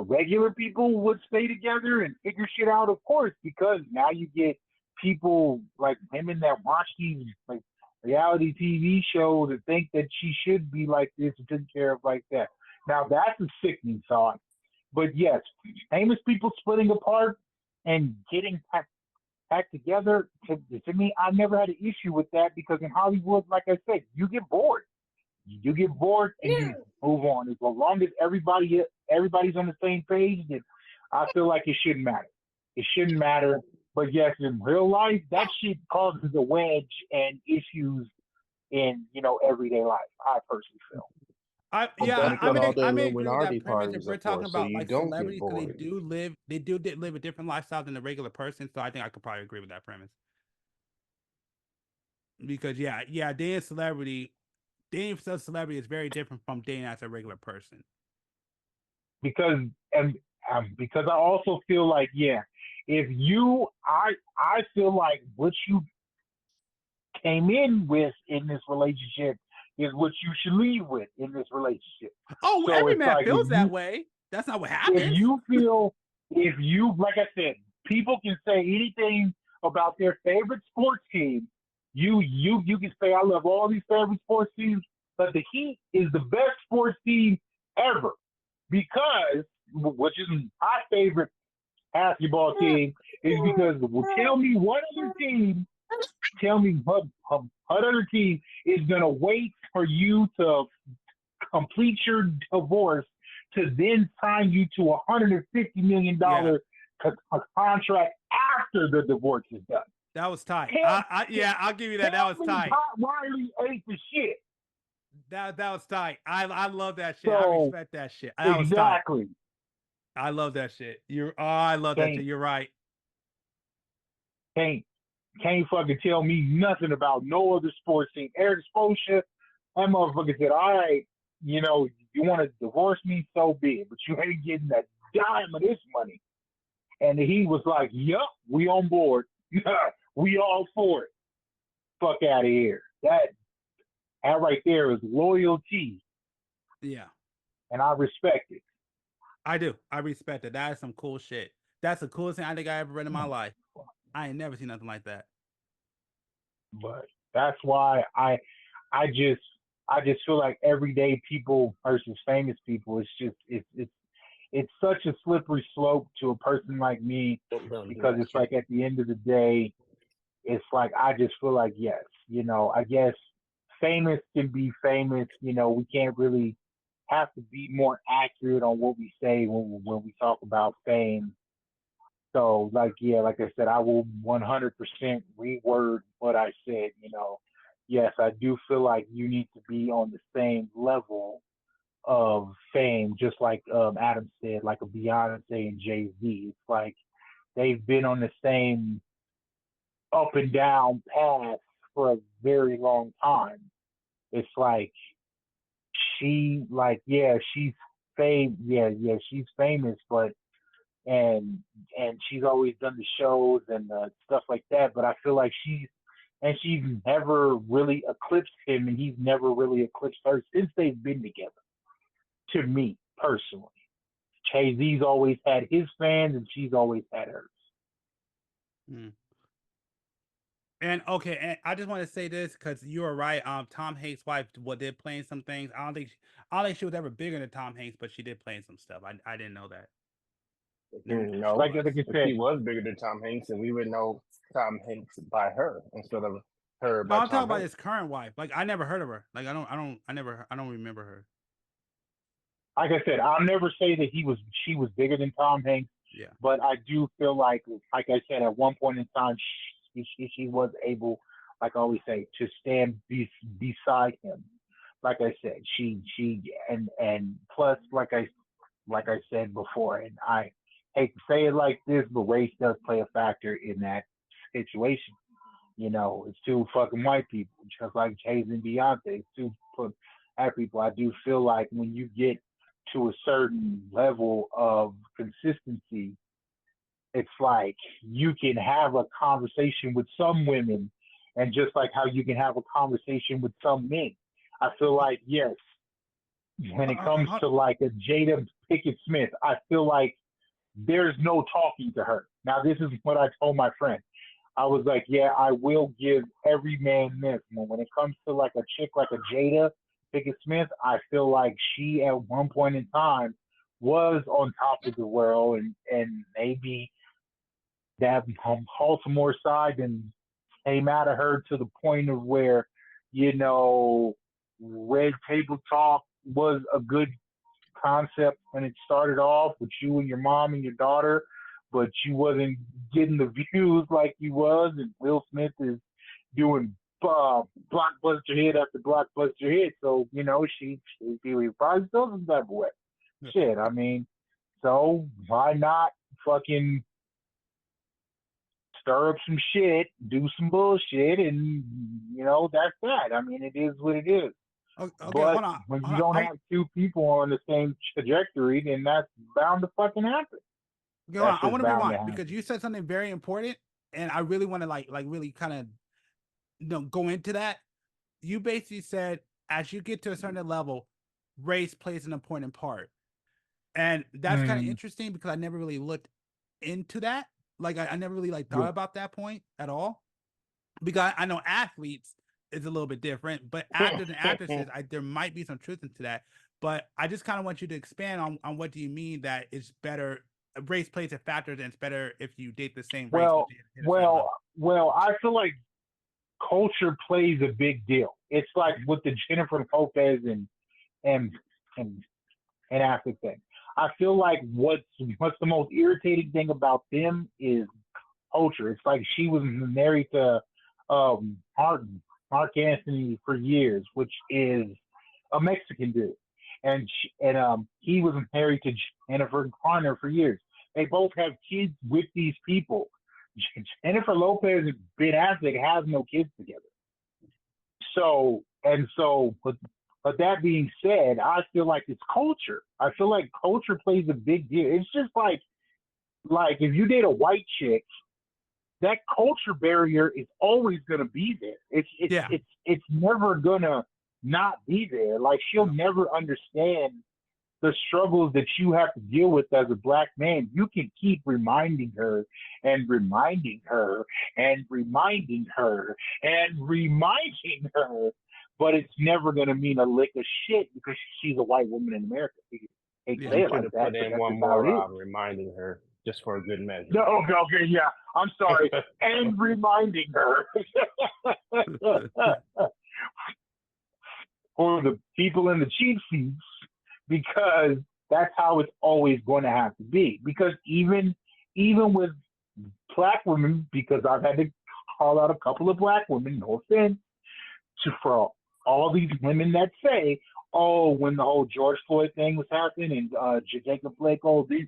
regular people would stay together and figure shit out? Of course, because now you get people like women that watch these like reality TV shows and think that she should be like this and taken care of like that. Now that's a sickening thought. But yes, famous people splitting apart and getting back together, to me, I've never had an issue with that because in Hollywood, like I said, you get bored. You get bored and you move on. As long as everybody's on the same page, then I feel like it shouldn't matter. It shouldn't matter. But yes, in real life, that shit causes a wedge and issues in everyday life. I personally feel. I may agree with that premise if we're talking about like celebrities because they do live a different lifestyle than the regular person. So I think I could probably agree with that premise. Because dating celebrity is very different from dating as a regular person. Because I also feel like if I feel like what you came in with in this relationship is what you should leave with in this relationship. Oh, so every man feels that way. That's not what happens. If you, like I said, people can say anything about their favorite sports team. You can say, I love all these favorite sports teams, but the Heat is the best sports team ever because, which is my favorite basketball team, is because tell me what other team is going to wait for you to complete your divorce to then sign you to a $150 million contract after the divorce is done. That was tight. I'll give you that. That was tight. Riley ate the shit. That was tight. I love that shit. I respect that shit. That exactly. Was tight. I love that shit. I love that shit. You're right. Can't fucking tell me nothing about no other sports team. Eric Spoelstra, that motherfucker said, all right, you want to divorce me, so be it, but you ain't getting a dime of this money. And he was like, yup, we on board. We all for it. Fuck out of here. That right there is loyalty. Yeah. And I respect it. I do. I respect it. That is some cool shit. That's the coolest thing I think I ever read in my life. I ain't never seen nothing like that. But that's why I just feel like everyday people versus famous people, it's such a slippery slope to a person like me, because it's like at the end of the day, it's like I just feel like, yes, I guess famous can be famous. We can't really have to be more accurate on what we say when we talk about fame. So, like I said, I will 100% reword what I said. Yes, I do feel like you need to be on the same level of fame, just like Adam said, like a Beyonce and Jay-Z. It's like they've been on the same up and down path for a very long time. It's like she's she's famous, but and she's always done the shows and stuff like that. But I feel like she's never really eclipsed him, and he's never really eclipsed her since they've been together. To me personally, Jay-Z's always had his fans, and she's always had hers. And okay, and I just want to say this because you were right. Tom Hanks' wife did play in some things. I don't think she was ever bigger than Tom Hanks, but she did play in some stuff. I didn't know that. No, like you said, she was bigger than Tom Hanks, and we would know Tom Hanks by her instead of her No, by I'm Tom talking about Hanks. his current wife. Like I never heard of her. Like I don't remember her. Like I said, I'll never say that she was bigger than Tom Hanks. Yeah. But I do feel like I said, at one point in time, she was able, like I always say, to stand beside him. Like I said, she and plus, like I said before, and I hate to say it like this, but race does play a factor in that situation. It's two fucking white people, just like Jay-Z and Beyonce. It's two black people. I do feel like when you get to a certain level of consistency, it's like you can have a conversation with some women, and just like how you can have a conversation with some men. I feel like, yes, when it comes to like a Jada Pinkett Smith, I feel like there's no talking to her. Now, this is what I told my friend. I was like, yeah, I will give every man this. When it comes to like a chick like a Jada Pinkett Smith, I feel like she at one point in time was on top of the world, and maybe that Baltimore side and came out of her to the point of where, red table talk was a good concept when it started off with you and your mom and your daughter, but you wasn't getting the views like you was, and Will Smith is doing blockbuster hit after blockbuster hit, so she probably still some type of way. Shit, I mean, so why not fucking stir up some shit, do some bullshit, and that's that. I mean, it is what it is. Okay, but hold on. When you don't have two people on the same trajectory, then that's bound to fucking happen. Okay, hold on. I want to rewind because you said something very important, and I really want to like really kind of go into that. You basically said as you get to a certain level, race plays an important part, and that's kind of interesting because I never really looked into that. Like I never really thought about that point at all, because I know athletes is a little bit different, but actors and actresses, there might be some truth into that. But I just kind of want you to expand on what do you mean that it's better, race plays a factor, and it's better if you date the same race. Well, I feel like culture plays a big deal. It's like with the Jennifer Lopez and Affleck thing. I feel like what's the most irritating thing about them is culture. It's like she was married to Mark Anthony for years, which is a Mexican dude, and he was married to Jennifer Garner for years. They both have kids with these people. Jennifer Lopez and Ben Affleck have no kids together. But that being said, I feel like it's culture. I feel like culture plays a big deal. It's just like if you date a white chick, that culture barrier is always going to be there. It's never gonna not be there. Like, she'll never understand the struggles that you have to deal with as a black man. You can keep reminding her and reminding her and reminding her and reminding her, but it's never going to mean a lick of shit because she's a white woman in America. They say it like that, put in one more reminding her just for a good measure. No, okay, yeah. I'm sorry. And reminding her. For the people in the cheap seats, because that's how it's always going to have to be. Because even with black women, because I've had to call out a couple of black women, no offense, for all these women that say, oh, when the whole George Floyd thing was happening and Jacob Blake, this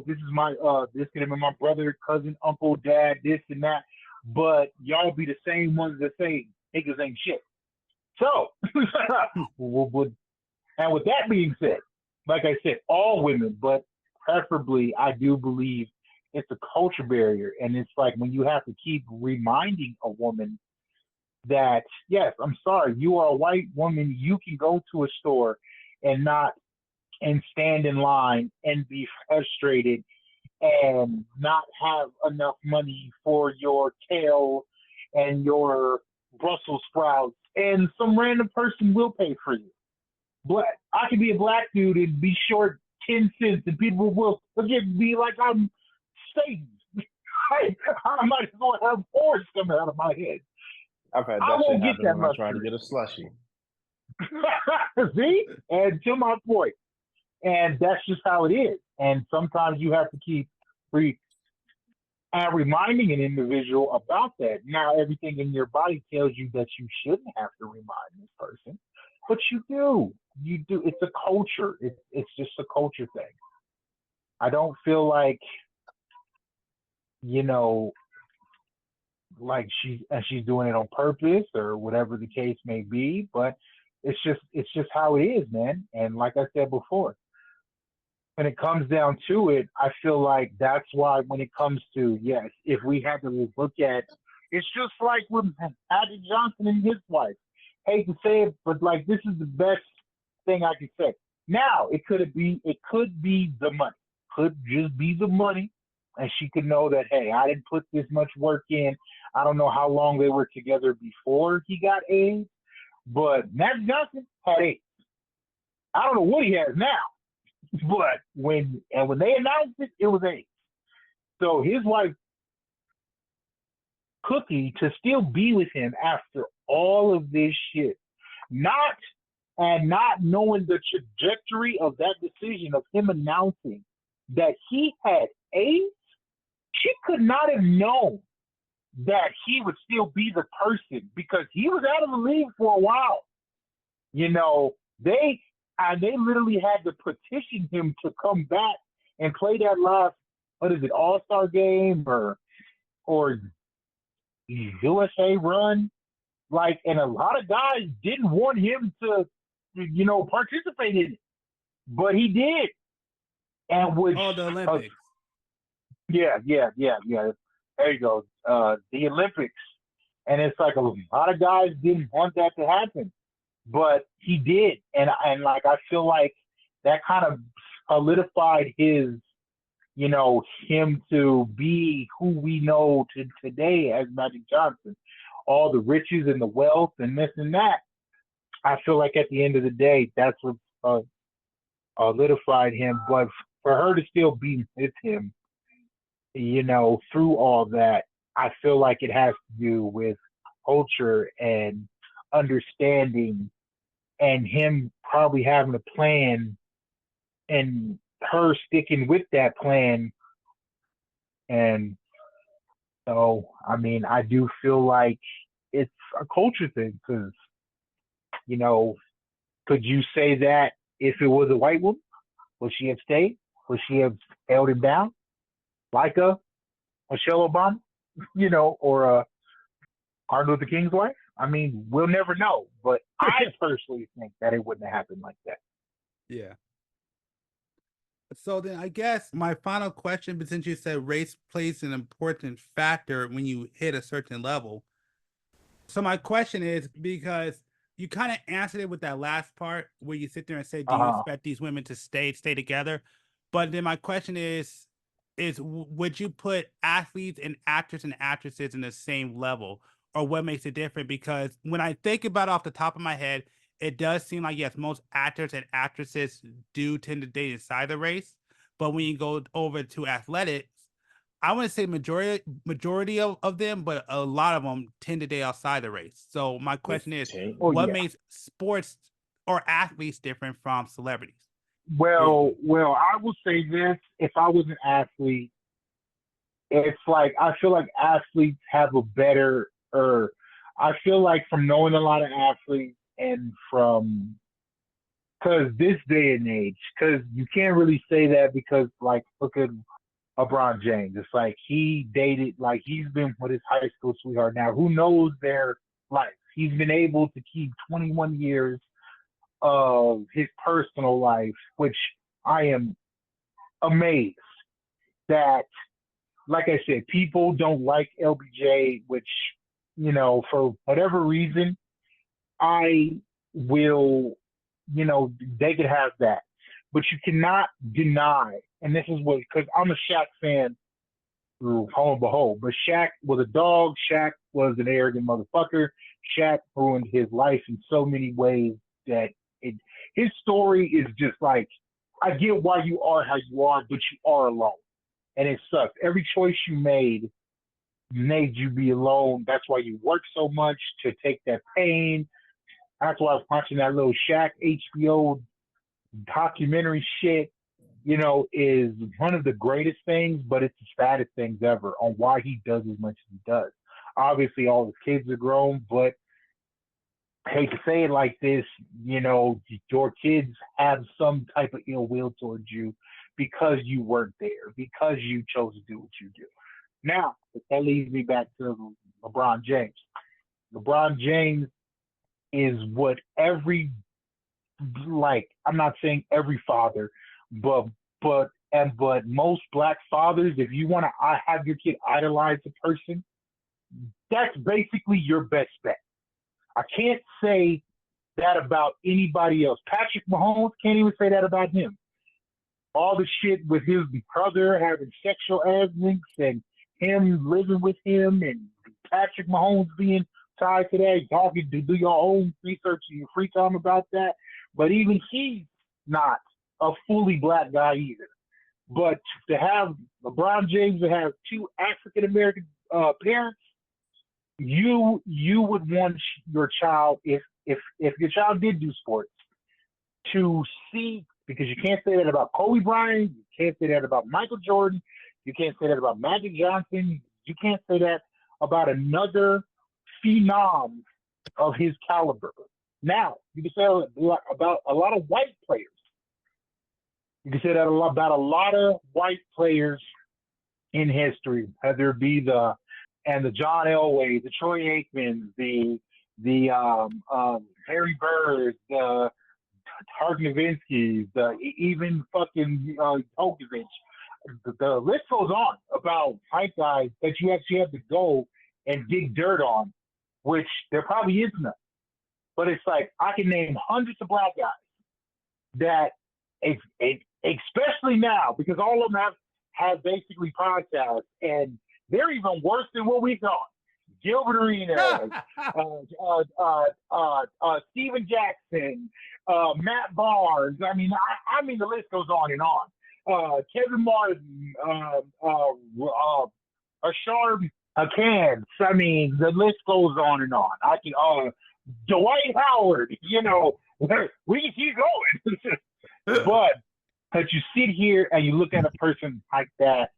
is my this could have been my brother, cousin, uncle, dad, this and that. But y'all be the same ones that say niggas ain't shit. So, and with that being said, like I said, all women, but preferably, I do believe it's a culture barrier. And it's like when you have to keep reminding a woman that, yes, I'm sorry, you are a white woman, you can go to a store and stand in line and be frustrated and not have enough money for your kale and your Brussels sprouts, and some random person will pay for you. But I could be a black dude and be short 10 cents, and people will look at me like I'm Satan. I might as well have horns coming out of my head. I've had that shit happen when I tried to get a slushie. See? And to my point. And that's just how it is. And sometimes you have to keep reminding an individual about that. Now, everything in your body tells you that you shouldn't have to remind this person, but you do. You do. It's a culture. It's just a culture thing. I don't feel like, like she's doing it on purpose or whatever the case may be, but it's just how it is, man. And like I said before, when it comes down to it, I feel like that's why when it comes to, yes, if we had to look at, it's just like with Magic Johnson and his wife. Hate to say it, but like this is the best thing I could say. Now it could be the money. Could just be the money. And she could know that, hey, I didn't put this much work in. I don't know how long they were together before he got AIDS, but Magic Johnson had AIDS. I don't know what he has now, but when they announced it, it was AIDS. So his wife, Cookie, to still be with him after all of this shit, not knowing the trajectory of that decision of him announcing that he had AIDS, she could not have known that he would still be the person because he was out of the league for a while. They literally had to petition him to come back and play that last, All-Star game or USA run. Like, and a lot of guys didn't want him to, participate in it, but he did. And which the Olympics. Yeah. There you go. The Olympics. And it's like a lot of guys didn't want that to happen, but he did. And like, I feel like that kind of solidified his, him to be who we know today as Magic Johnson. All the riches and the wealth and this and that. I feel like at the end of the day, that's what solidified him. But for her to still be with him, through all that, I feel like it has to do with culture and understanding and him probably having a plan and her sticking with that plan. And so, I do feel like it's a culture thing because, could you say that if it was a white woman, would she have stayed? Would she have held him down? Like a Michelle Obama, or Martin Luther King's wife? We'll never know. But I personally think that it wouldn't have happened like that. Yeah. So then I guess my final question, but since you said race plays an important factor when you hit a certain level. So my question is, because you kind of answered it with that last part where you sit there and say, do you expect these women to stay together? But then my question is would you put athletes and actresses in the same level, or what makes it different? Because when I think about it off the top of my head, it does seem like, yes, most actors and actresses do tend to date inside the race. But when you go over to athletics, I wouldn't say majority of them, but a lot of them tend to date outside the race. So my question is, what makes sports or athletes different from celebrities? Well, I will say this: if I was an athlete, it's like I feel like athletes have a better, or I feel like from knowing a lot of athletes and from, because this day and age, because you can't really say that because like look at LeBron James. It's like he dated, like he's been with his high school sweetheart now. Who knows their life? He's been able to keep 21 years of his personal life, which I am amazed that, like I said, people don't like LBJ, which, you know, for whatever reason, I will, you know, they could have that. But you cannot deny, and this is what, because I'm a Shaq fan through home and behold, but Shaq was a dog. Shaq was an arrogant motherfucker. Shaq ruined his life in so many ways that his story is just like, I get why you are how you are, but you are alone. And it sucks. Every choice you made you be alone. That's why you work so much, to take that pain. That's why I was watching that little Shaq HBO documentary shit, you know, is one of the greatest things, but it's the saddest things ever on why he does as much as he does. Obviously, all his kids are grown, but I hate to say it like this, you know, your kids have some type of ill will towards you because you weren't there, because you chose to do what you do. Now, that leads me back to LeBron James. LeBron James is what every, like, I'm not saying every father, but most black fathers, if you want to have your kid idolize a person, that's basically your best bet. I can't say that about anybody else. Patrick Mahomes, can't even say that about him. All the shit with his brother having sexual antics and him living with him, and Patrick Mahomes being tied to that, talking to do your own research in your free time about that. But even he's not a fully black guy either. But to have LeBron James to have two African American parents, you would want your child, if your child did do sports, to see, because you can't say that about Kobe Bryant, you can't say that about Michael Jordan, you can't say that about Magic Johnson, you can't say that about another phenom of his caliber. Now, you can say about a lot of white players. You can say that about a lot of white players in history, whether it be the John Elway, the Troy Aikmans, the Harry Bird, the Tark Nowitzki, even fucking Tokovic. The list goes on about white guys that you actually have to go and dig dirt on, which there probably is none. But it's like, I can name hundreds of black guys that, especially now, because all of them have basically podcasts, and they're even worse than what we thought. Gilbert Arenas, Steven Jackson, Matt Barnes. I mean, the list goes on and on. Kevin Martin, Ashard Kans. I mean, the list goes on and on. I can Dwight Howard. You know, we can keep going. But you sit here and you look at a person like that,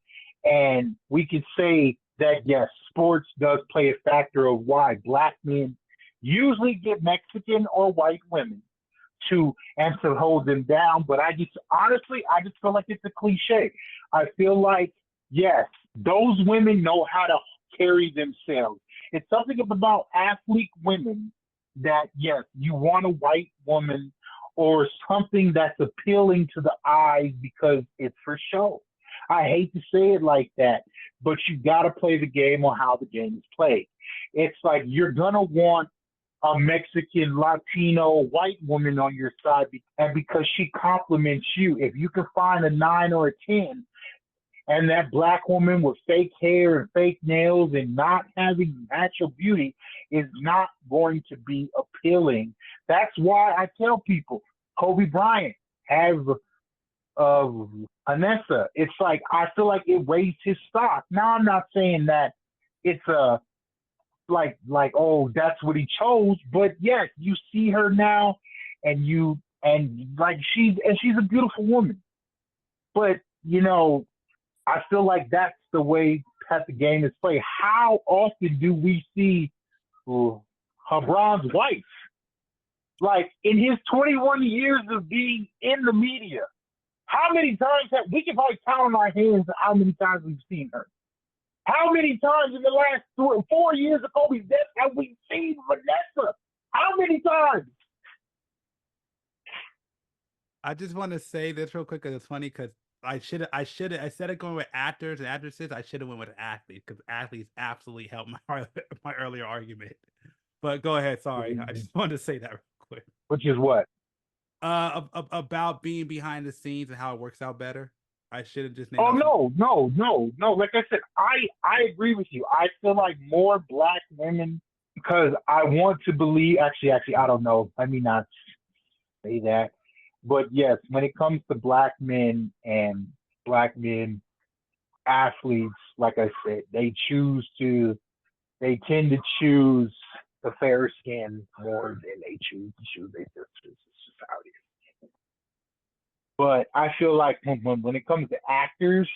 and we can say that, yes, sports does play a factor of why black men usually get Mexican or white women to hold them down. But I just feel like it's a cliche. I feel like, yes, those women know how to carry themselves. It's something about athlete women that, yes, you want a white woman or something that's appealing to the eyes because it's for show. I hate to say it like that, but you got to play the game on how the game is played. It's like, you're going to want a Mexican, Latino, white woman on your side, and because she compliments you. If you can find a 9 or a 10, and that black woman with fake hair and fake nails and not having natural beauty is not going to be appealing. That's why I tell people, Kobe Bryant have Anessa. It's like, I feel like it raised his stock. Now, I'm not saying that it's like, oh, that's what he chose, but yes, you see her now, and she's a beautiful woman. But, you know, I feel like that's the way that the game is played. How often do we see LeBron's wife? Like, in his 21 years of being in the media, how many times we can probably count on our hands how many times we've seen her? How many times in the last 4 years of Kobe's death have we seen Vanessa? How many times? I just want to say this real quick because it's funny because I should instead of going with actors and actresses, I should have went with athletes because athletes absolutely helped my earlier argument. But go ahead, sorry. I just wanted to say that real quick. Which is what? About being behind the scenes and how it works out better. I should have just named no. Like I said, I agree with you. I feel like more black women, because I want to believe, actually, I don't know. Let me not say that. But yes, when it comes to black men and black men athletes, like I said, they tend to choose the fair skin more than they choose their sisters. It's just how it is. But I feel like when it comes to actors,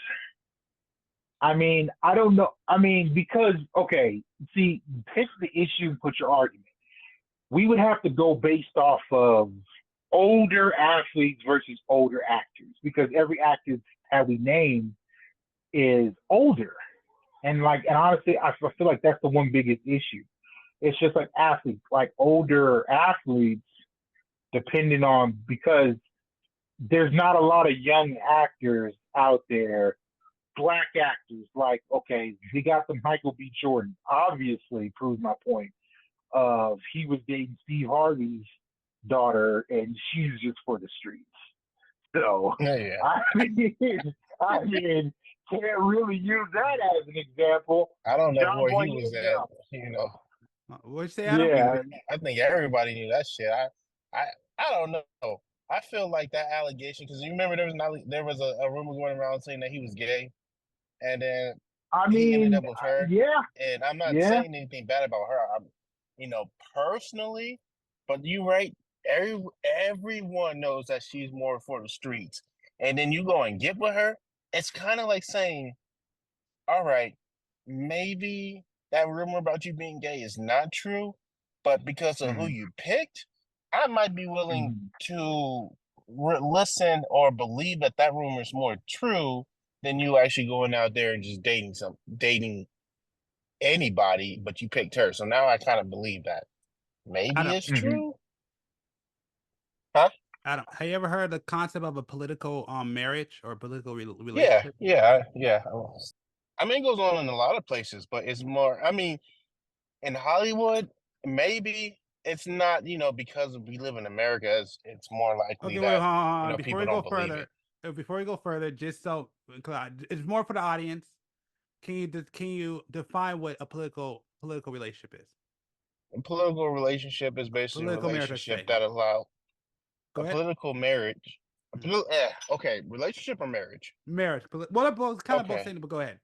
I mean, I don't know. I mean, because, okay, see, pick the issue, put your argument. We would have to go based off of older athletes versus older actors, because every actor that we name is older. And honestly, I feel like that's the one biggest issue. It's just like athletes, like older athletes, depending on, because there's not a lot of young actors out there, black actors. Like, okay, we got the Michael B. Jordan, obviously proves my point. He was dating Steve Harvey's daughter, and she's just for the streets. So, yeah. I mean, can't really use that as an example. I don't know John where Boy he was Hill, at, you know. What'd you say, Adam? Yeah. I think everybody knew that shit. I don't know. I feel like that allegation, because you remember there was a rumor going around saying that he was gay, and then he ended up with her. Yeah. And I'm not saying anything bad about her. I'm, personally, but you're right. Everyone knows that she's more for the streets, and then you go and get with her. It's kind of like saying, all right, maybe that rumor about you being gay is not true, but because of who you picked, I might be willing to listen or believe that rumor is more true than you actually going out there and just dating anybody, but you picked her. So now I kind of believe that maybe it's true. Huh? Adam, have you ever heard the concept of a political marriage or political relationship? Yeah. I mean, it goes on in a lot of places, but it's more, I mean, in Hollywood, maybe it's not, because we live in America, it's more likely that, people don't believe it. Before we go further, just so it's more for the audience, can you define what a political relationship is? A political relationship is basically a relationship that allows political marriage. Okay, relationship or marriage? Marriage. Both saying, but go ahead.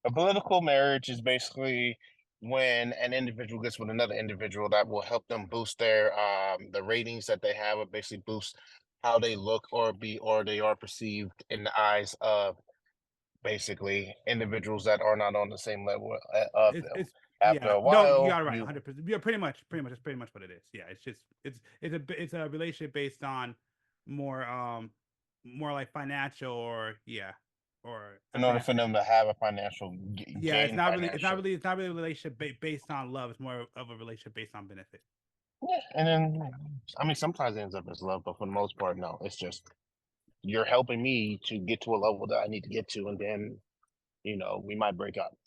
A political marriage is basically when an individual gets with another individual that will help them boost their the ratings that they have, or basically boost how they look or they are perceived in the eyes of basically individuals that are not on the same level of them. After a while, no, you got it right, 100%. Yeah, pretty much, that's pretty much what it is. Yeah, it's just it's a relationship based on more like financial or in order for them to have a financial it's not really a relationship based on love. It's more of a relationship based on benefit. Yeah, and then I mean sometimes it ends up as love, but for the most part, no. It's just you're helping me to get to a level that I need to get to, and then we might break up.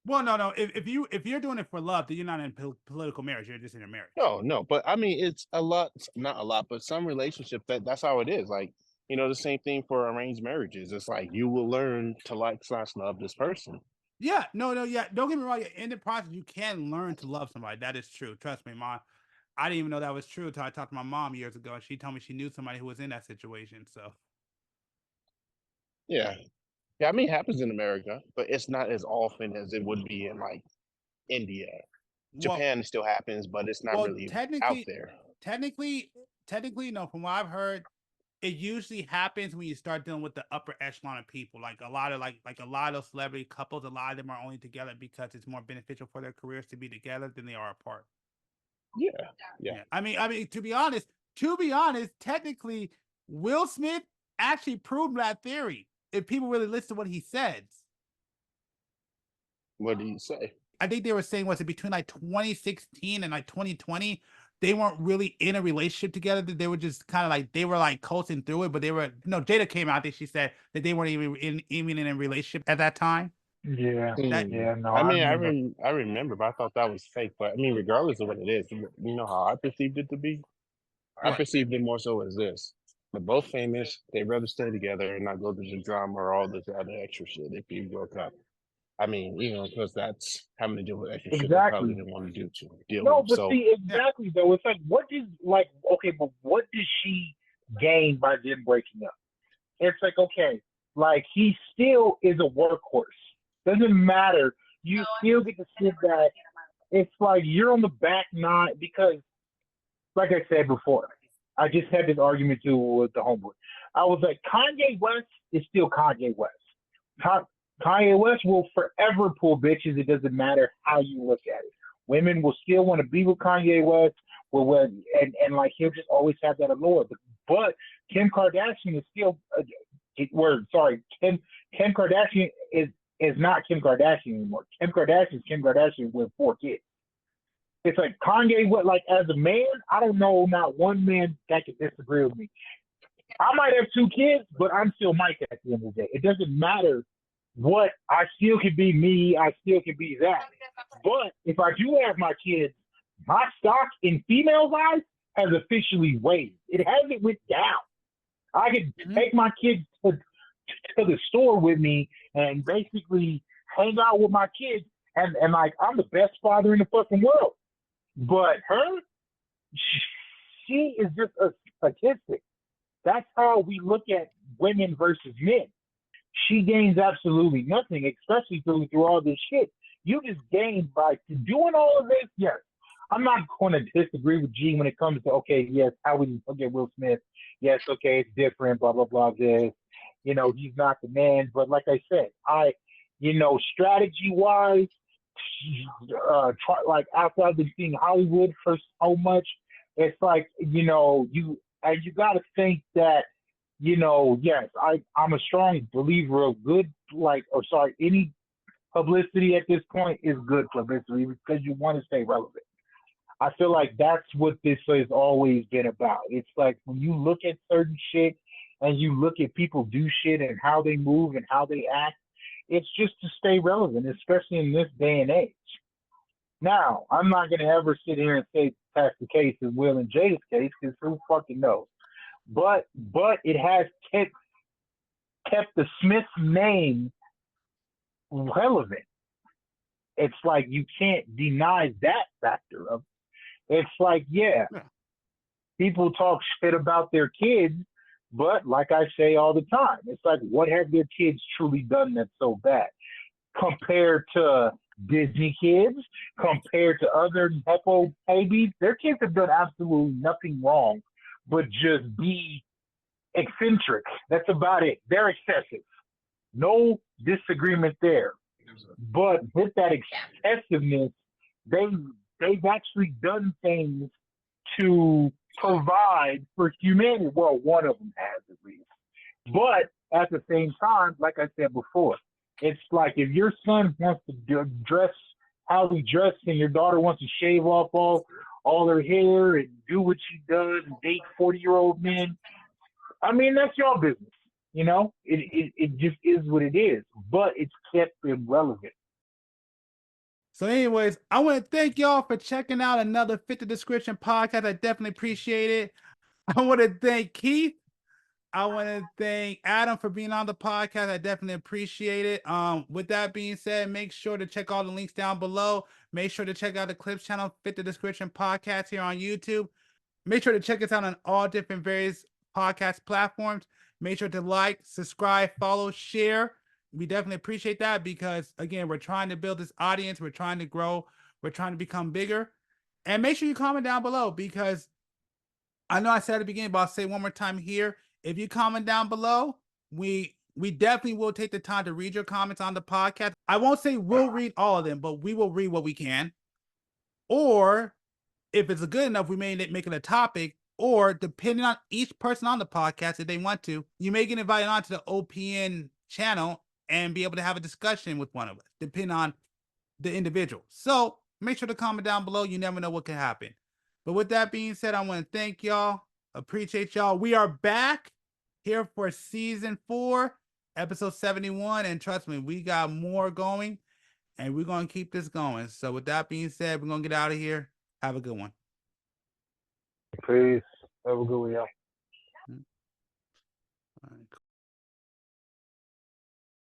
Well, no. If you're doing it for love, then you're not in political marriage. You're just in a marriage. No, but I mean, it's a lot, not a lot, but some relationships that's how it is. Like, the same thing for arranged marriages. It's like you will learn to like/love this person. Yeah, no, yeah. Don't get me wrong. In the process, you can learn to love somebody. That is true. Trust me, Mom. I didn't even know that was true until I talked to my mom years ago, and she told me she knew somebody who was in that situation. So, Yeah. Yeah, I mean, it happens in America, but it's not as often as it would be in like India. Japan it still happens, but it's not really out there. Technically, no. From what I've heard, it usually happens when you start dealing with the upper echelon of people. Like a lot of a lot of celebrity couples, a lot of them are only together because it's more beneficial for their careers to be together than they are apart. Yeah. I mean, to be honest, technically, Will Smith actually proved that theory. If people really listen to what he says. What do you say? I think they were saying, was it between like 2016 and like 2020, they weren't really in a relationship together. They were just kind of like, they were like coasting through it, but they were, Jada came out, I think she said that they weren't even in a relationship at that time. Yeah. No. I mean, I remember, but I thought that was fake. But I mean, regardless of what it is, you know how I perceived it to be? I perceived it more so as this. They're both famous. They'd rather stay together and not go through the drama or all this other extra shit if you broke up. I mean, because that's having to deal with extra shit they probably didn't want to deal with. But see, exactly, though. It's like, but what does she gain by them breaking up? It's like, okay, like, he still is a workhorse. Doesn't matter. You still get to sit back. It's like you're on the back nine because, like I said before, I just had this argument too with the homeboy. I was like, Kanye West is still Kanye West. Kanye West will forever pull bitches. It doesn't matter how you look at it. Women will still want to be with Kanye West. And like, he'll just always have that allure. But Kim Kardashian is still Kim Kardashian is not Kim Kardashian anymore. Kim Kardashian is Kim Kardashian with 4 kids. It's like Kanye, like, as a man, I don't know not one man that can disagree with me. I might have 2 kids, but I'm still Mike at the end of the day. It doesn't matter what, I still can be me, I still can be that. But if I do have my kids, my stock in females' eyes has officially raised. It hasn't went down. I could take my kids to the store with me and basically hang out with my kids, and like, I'm the best father in the fucking world. But her, she is just a statistic. That's how we look at women versus men. She gains absolutely nothing, especially through all this shit. You just gain by doing all of this. Yes, I'm not going to disagree with G when it comes to, okay, yes, how we look at Will Smith. Yes, okay, it's different, blah, blah, blah, this. He's not the man. But like I said, strategy-wise, like, after I've been seeing Hollywood for so much, it's like, you got to think that, yes, I'm a strong believer of any publicity at this point is good publicity because you want to stay relevant. I feel like that's what this has always been about. It's like when you look at certain shit and you look at people do shit and how they move and how they act, it's just to stay relevant, especially in this day and age. Now, I'm not going to ever sit here and say that's the case in Will and Jada's case because who fucking knows? But it has kept the Smith name relevant. It's like you can't deny that factor of it. It's like, yeah, people talk shit about their kids, but like I say all the time, it's like, what have their kids truly done that's so bad? Compared to Disney kids, compared to other Nepo babies, their kids have done absolutely nothing wrong but just be eccentric. That's about it. They're excessive. No disagreement there. But with that excessiveness, they've actually done things to provide for humanity. Well, one of them has, at least. But at the same time, like I said before, it's like if your son wants to dress how he dresses and your daughter wants to shave off all her hair and do what she does and date 40-year-old men, I mean, that's your business. It just is what it is. But it's kept them relevant. So anyways, I want to thank y'all for checking out another Fit the Description podcast. I definitely appreciate it. I want to thank Keith. I want to thank Adam for being on the podcast. I definitely appreciate it. With that being said, make sure to check all the links down below. Make sure to check out the Clips channel, Fit the Description podcast here on YouTube. Make sure to check us out on all different various podcast platforms. Make sure to like, subscribe, follow, share. We definitely appreciate that because, again, we're trying to build this audience. We're trying to grow. We're trying to become bigger. And make sure you comment down below because I know I said at the beginning, but I'll say one more time here. If you comment down below, we definitely will take the time to read your comments on the podcast. I won't say we'll read all of them, but we will read what we can. Or if it's good enough, we may make it a topic. Or depending on each person on the podcast, if they want to, you may get invited onto the OPN channel and be able to have a discussion with one of us, depending on the individual. So make sure to comment down below. You never know what can happen. But with that being said, I want to thank y'all. Appreciate y'all. We are back here for season 4, episode 71. And trust me, we got more going and we're going to keep this going. So with that being said, we're going to get out of here. Have a good one. Peace. Have a good one, y'all. All right, cool.